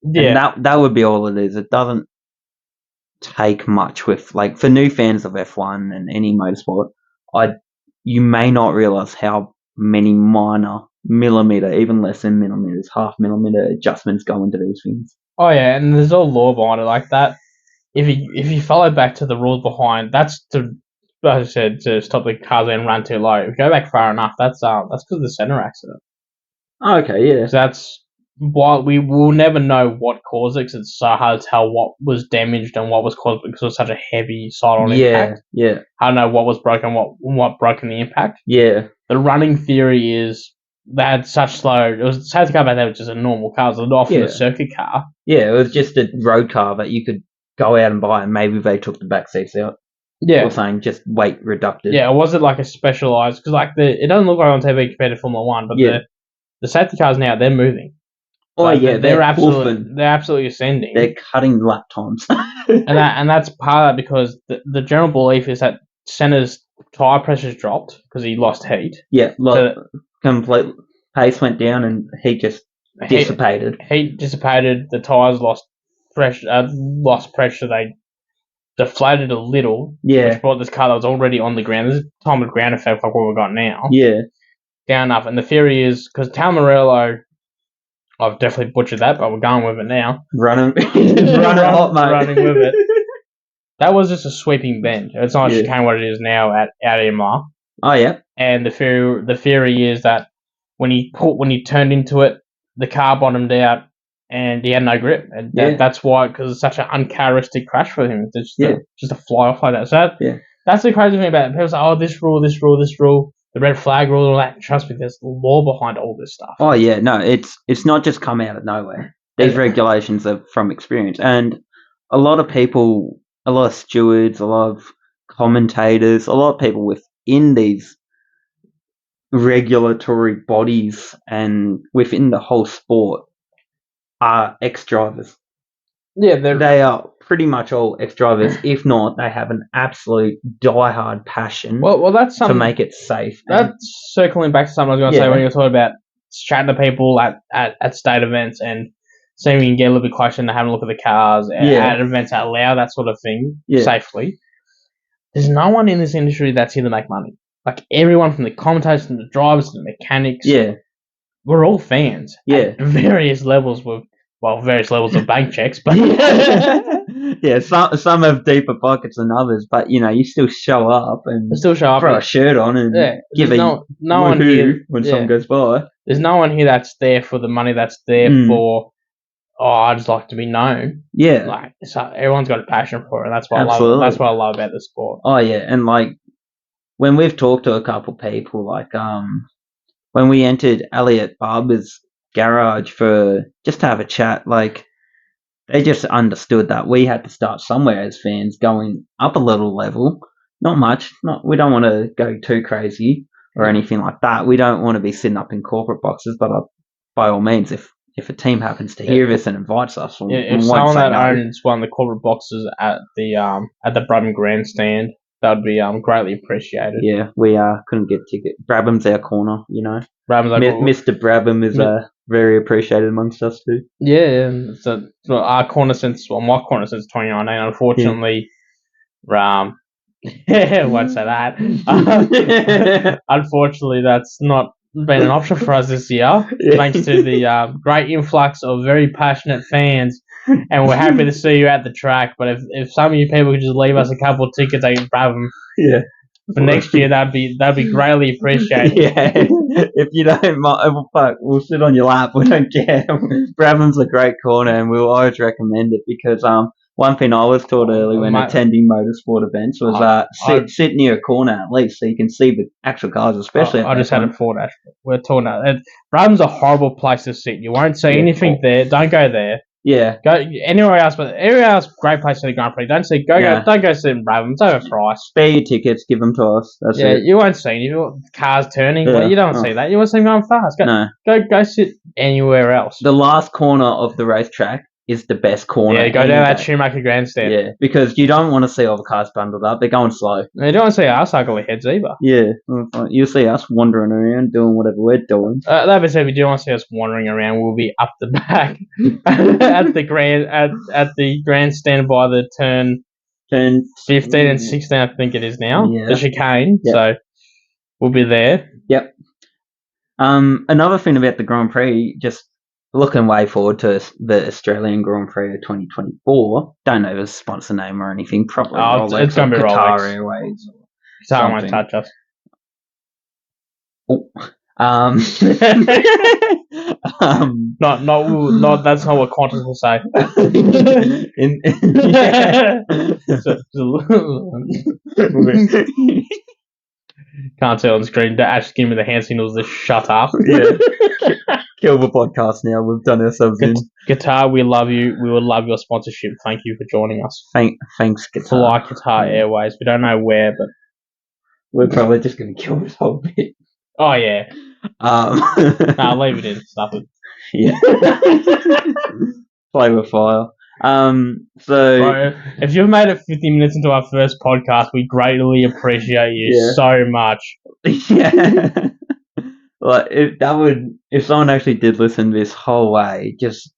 Yeah, and that would be all it is. It doesn't take much with like for new fans of F1 and any motorsport. You may not realize how many minor millimeter, even less than millimeters, half millimeter adjustments go into these things. Oh yeah, and there's all law behind it like that. If you follow back to the rules behind, that's to, as I said, to stop the cars and run too low. If you go back far enough, that's because of the center accident. Okay, yeah. So that's why we will never know what caused it because it's so hard to tell what was damaged and what was caused because it was such a heavy side-on impact. Yeah. I don't know what was broken, what broke in the impact. Yeah. The running theory is they had such slow. It was safety car back there was just a normal car. It was often a circuit car. Yeah, it was just a road car that you could go out and buy, and maybe they took the back seats out. Yeah. Or saying just weight reducted. Yeah, it wasn't like a specialised because like it doesn't look like on TV compared to Formula One, but the safety cars now they're moving. Oh yeah, they're absolutely ascending. They're cutting lap times, and that's part of that because the general belief is that Senna's tyre pressure's dropped because he lost heat. Yeah, complete pace went down and heat just dissipated. Heat dissipated. The tyres lost pressure. They deflated a little, which brought this car that was already on the ground. This is time of ground effect like what we've got now. Yeah. Down enough. And the theory is, because Tamarello, I've definitely butchered that, but we're going with it now. Running hot, mate. Running with it. That was just a sweeping bend. It's not chicane what it is now at Imola. Oh, yeah. And the theory is that when he turned into it, the car bottomed out and he had no grip. And that's why, because it's such an uncharacteristic crash for him. Just to fly off like that. So that's the crazy thing about it. People say, oh, this rule, the red flag rule, all that. Trust me, there's law behind all this stuff. Oh, yeah. No, it's not just come out of nowhere. These regulations are from experience. And a lot of people, a lot of stewards, a lot of commentators, a lot of people within these regulatory bodies and within the whole sport are ex-drivers. Yeah, they are pretty much all ex-drivers. If not, they have an absolute die-hard passion that's to make it safe. That's circling back to something I was going to say when you were talking about chatting to people at state events and seeing if you can get a little bit closer and having a look at the cars at events that allow that sort of thing safely. There's no one in this industry that's here to make money. Like, everyone from the commentators, from the drivers, to the mechanics. Yeah. We're all fans. Yeah. At various levels various levels of bank checks, but some have deeper pockets than others, but you still show up and throw a shirt on and give no one here when someone goes by. There's no one here that's there for the money. That's there for I just like to be known. Yeah, like so everyone's got a passion for it. And that's what I love. That's what I love about the sport. Oh yeah, and like when we've talked to a couple people, like when we entered Elliot Barber's garage for just to have a chat, like they just understood that we had to start somewhere as fans, going up a little level, not much. We don't want to go too crazy or anything like that. We don't want to be sitting up in corporate boxes, but by all means, if a team happens to hear this and invites us, if someone that owns one of the corporate boxes at the Brabham grandstand, that would be greatly appreciated. Yeah, we couldn't get tickets. Brabham's our corner, Brabham's Mr. Brabham is very appreciated amongst us too. Yeah, so our corner my corner since 2019. Unfortunately, won't say that. Unfortunately, that's not been an option for us this year, thanks to the great influx of very passionate fans. And we're happy to see you at the track. But if some of you people could just leave us a couple of tickets, I can grab them. Yeah. For next year, that'd be greatly appreciated. Yeah. If you don't mind, we'll sit on your lap. We don't care. Brabham's a great corner, and we'll always recommend it because one thing I was taught early when attending motorsport events was sit near a corner at least so you can see the actual cars, especially. I just had a Ford Ashford. We're talking about Brabham's a horrible place to sit. You won't see anything there. Don't go there. Yeah. Go anywhere else, but everywhere else, great place for the Grand Prix. Don't go sit in Brabham. It's overpriced. Spare your tickets, give them to us. That's it. You won't see any cars turning. Yeah. You don't see that. You want to see them going fast. Go sit anywhere else. The last corner of the racetrack is the best corner. Yeah, go down that Schumacher grandstand. Yeah, because you don't want to see all the cars bundled up. They're going slow. You don't want to see us ugly heads either. Yeah, you'll see us wandering around doing whatever we're doing. That being said, if you do want to see us wandering around, we'll be up the back at the grandstand by the turn 15 and 16, I think it is now. Yeah. The chicane. Yep. So we'll be there. Yep. Another thing about the Grand Prix, just looking way forward to the Australian Grand Prix of 2024. Don't know the sponsor name or anything. Probably Rolex. It's going to be Qatar Rolex. Airways. Qatar won't touch us. Oh. Not. That's not what Qantas will say. Can't tell on the screen. Ash give me the hand signals to shut up. Yeah. Kill the podcast now. We've done ourselves in. Qatar, we love you. We would love your sponsorship. Thank you for joining us. Thanks, Qatar. Fly Qatar Airways. We don't know where, but we're probably just going to kill this whole bit. Oh, yeah. Leave it in. Stuff it. Yeah. Play with fire. Bro, if you've made it 50 minutes into our first podcast, we greatly appreciate you so much. Yeah. Like if someone actually did listen this whole way, just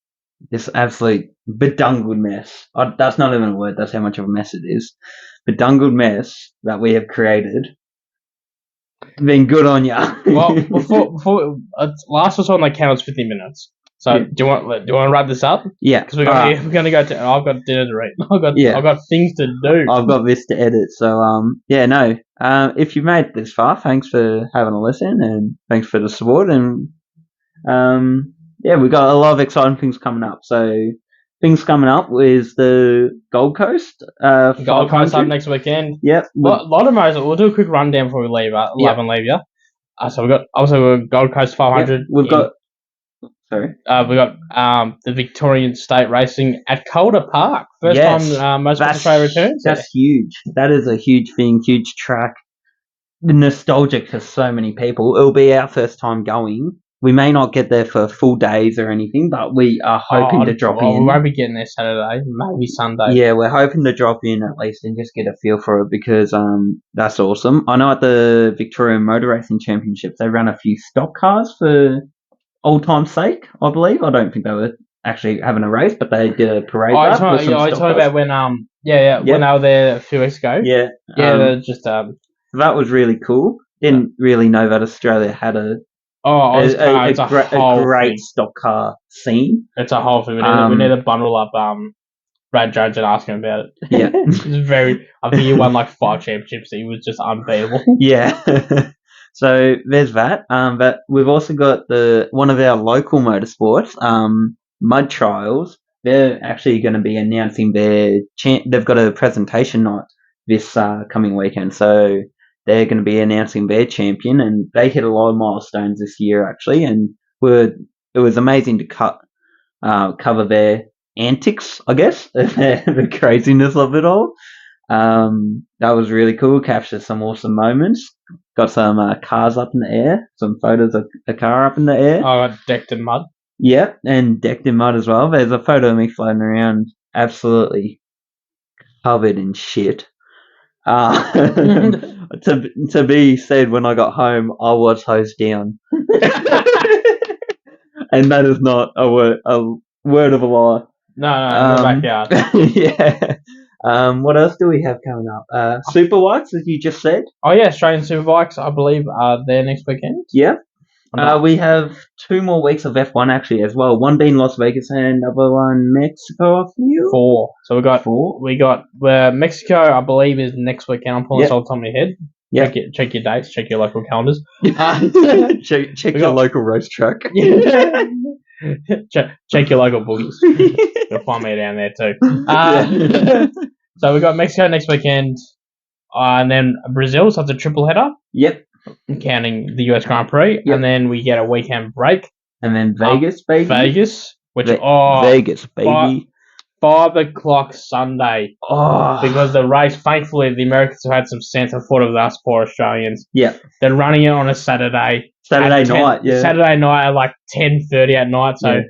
this absolute bedungled mess. That's not even a word. That's how much of a mess it is. Bedungled mess that we have created. Then good on ya. Well, before last was on the count was 50 minutes. So Yeah. do you want to wrap this up? Yeah, because we're gonna go to. I've got dinner to eat. Yeah. I've got things to do. I've got this to edit. So if you made it this far, thanks for having a listen and thanks for the support. And we've got a lot of exciting things coming up. So things coming up is the Gold Coast. Gold Coast up next weekend. Yep. A lot of modes. We'll do a quick rundown before we leave. Leave you. So we've got Gold Coast 500. Yep. We've got the Victorian State Racing at COTA Park. First time most of Australia returns. That's huge. That is a huge thing, huge track. Nostalgic for so many people. It'll be our first time going. We may not get there for full days or anything, but we are hoping to drop in. We won't be getting there Saturday, maybe Sunday. Yeah, we're hoping to drop in at least and just get a feel for it because that's awesome. I know at the Victorian Motor Racing Championships they ran a few stock cars for old time's sake, I believe. I don't think they were actually having a race, but they did a parade. I talking about when when they were there a few weeks ago. Yeah, they're just that was really cool. Didn't really know that Australia had a great stock car scene. It's a whole thing. We need to bundle up Brad Jones and ask him about it. Yeah, it's very. I think he won like 5 championships. He was just unbeatable. Yeah. So there's that. But we've also got one of our local motorsports, Mud Trials. They're actually going to be announcing they've got a presentation night this coming weekend. So they're going to be announcing their champion, and they hit a lot of milestones this year actually, and it was amazing to cover their antics, I guess, the craziness of it all. That was really cool. Captured some awesome moments. Got some cars up in the air. Some photos of a car up in the air. Oh, decked in mud. Yeah, and decked in mud as well. There's a photo of me floating around, absolutely covered in shit. To be said, when I got home, I was hosed down, and that is not a word of a lie. No, backyard. Yeah. What else do we have coming up? Superbikes, as you just said. Oh yeah, Australian Superbikes, I believe, are there next weekend. Yeah. We have 2 more weeks of F1 actually as well. One being Las Vegas and another one Mexico, I feel. 4. So we got 4. We got Mexico, I believe, is next weekend. I'm pulling this all the top of my head. Yeah. Check your dates. Check your local calendars. Check your local racetrack. check your local boogies. You'll find me down there too. So we got Mexico next weekend, and then Brazil. So it's a triple header. Yep. Counting the US Grand Prix, and then we get a weekend break, and then Vegas, baby. Vegas, Vegas, baby. 5 o'clock Sunday. Oh, because the race, thankfully, the Americans have had some sense and thought of us poor Australians. Yeah, they're running it on a Saturday night. Yeah, Saturday night at like 10:30 at night. So, I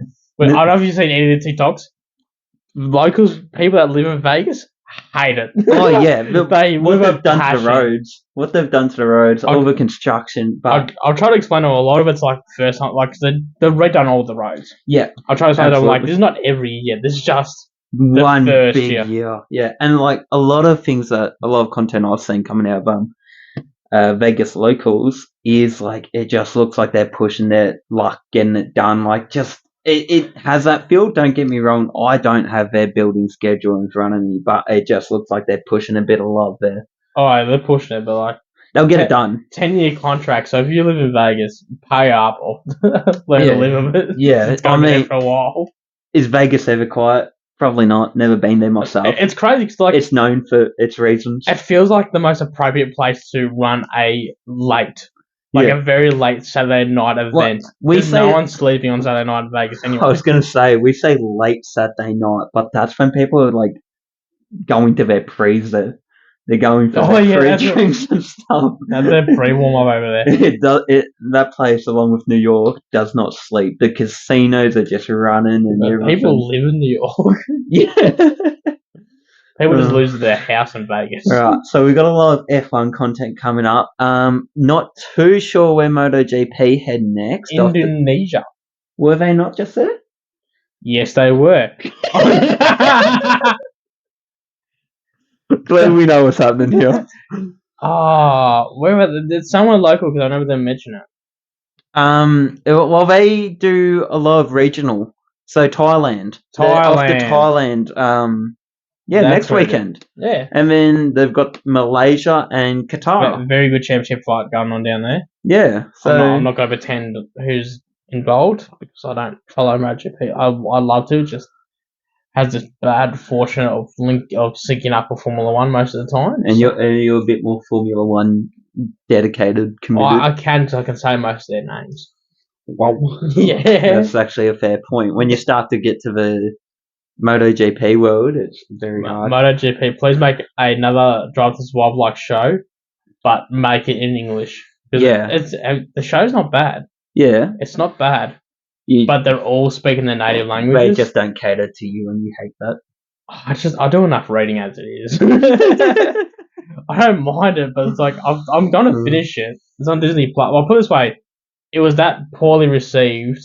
don't know if you've seen any of the TikToks. Locals, people that live in Vegas, hate it. Oh yeah, what they've done to the roads, all the construction. But I'll try to explain to them. A lot of it's like the first time, like they've redone all the roads. Yeah, I'll try to explain to them like this is not every year. This is just one big year. Yeah, and like a lot of content I've seen coming out of Vegas locals is like it just looks like they're pushing their luck, getting it done. Like just. It has that feel, don't get me wrong, I don't have their building schedule in front of me, but it just looks like they're pushing a bit of love there. Oh, they're pushing it, but like... They'll get it done. 10-year contract, so if you live in Vegas, pay up or learn to live with it. Yeah, it's going to be there for a while. Is Vegas ever quiet? Probably not. Never been there myself. It's crazy because like, it's known for its reasons. It feels like the most appropriate place to run a a very late Saturday night event. No one's sleeping on Saturday night in Vegas anyway. I was going to say, we say late Saturday night, but that's when people are like going to their Prix. They're going for their pre-drinks and stuff. That's their pre-warm-up over there. That place, along with New York, does not sleep. The casinos are just running. And people live in New York. Yeah. People just lose their house in Vegas. Right, so we've got a lot of F1 content coming up. Not too sure where MotoGP head next. Indonesia. Were they not just there? Yes, they were. Glad we know what's happening here. Where are there's someone local because I never them mention it. Well, they do a lot of regional. So Thailand. They're off to Thailand. Yeah, That's next very weekend. Yeah. And then they've got Malaysia and Qatar. Very good championship fight going on down there. Yeah. So I'm not going to pretend who's involved because I don't follow MotoGP. I love to, just has this bad fortune of syncing up with Formula One most of the time. And you're a bit more Formula One dedicated, committed. I can say most of their names. Wow. Yeah. That's actually a fair point. When you start to get to the MotoGP world, it's very hard. MotoGP, please make another Drive to Survive like show, but make it in English. Yeah. The show's not bad. Yeah. It's not bad. But they're all speaking their native languages. They just don't cater to you and you hate that. I do enough reading as it is. I don't mind it, but it's like I'm gonna finish it. It's on Disney Plus. Well, put it this way, it was that poorly received.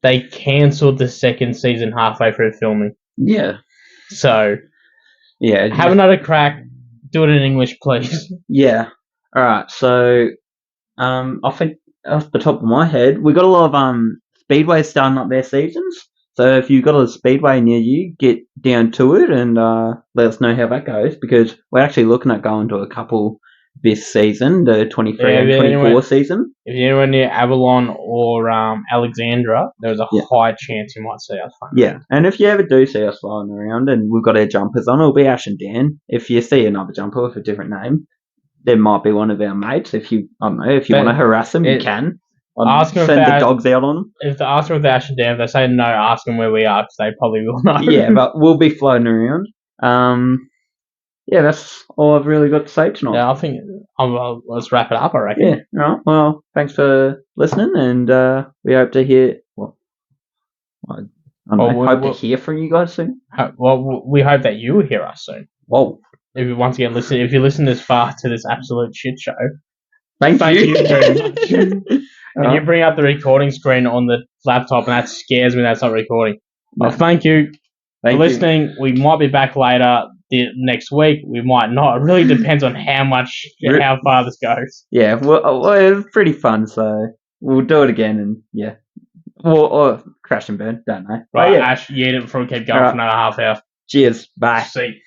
They cancelled the second season halfway through filming. Yeah. So, yeah, have another crack. Do it in English, please. Yeah. All right. So, I think off the top of my head, we got a lot of speedways starting up their seasons. So if you've got a speedway near you, get down to it and let us know how that goes, because we're actually looking at going to a couple this season, the 23 and 24 season. If you're anywhere near Avalon or Alexandra, there's a high chance you might see us. Yeah, and if you ever do see us flying around and we've got our jumpers on, it'll be Ash and Dan. If you see another jumper with a different name, there might be one of our mates. If you want to harass them, you can. Send the dogs out on them. If they ask them if they're Ash and Dan, if they say no, ask them where we are, because they probably will know. Yeah, but we'll be floating around. Yeah, that's all I've really got to say tonight. Yeah, I think let's wrap it up, I reckon. Yeah, all right. Well, thanks for listening, and we hope to hear. Hope to hear from you guys soon. We hope that you will hear us soon. Whoa! If you listen this far to this absolute shit show, thank you very much. And you bring up the recording screen on the laptop, and that scares me. That's not recording. Well, thank you for listening. We might be back later next week. We might not. It really depends on how far this goes. Yeah, well, it was pretty fun, so we'll do it again, and yeah. Or crash and burn, don't know. Right, Ash, you eat it before we keep going for another half hour. Cheers. Bye. See.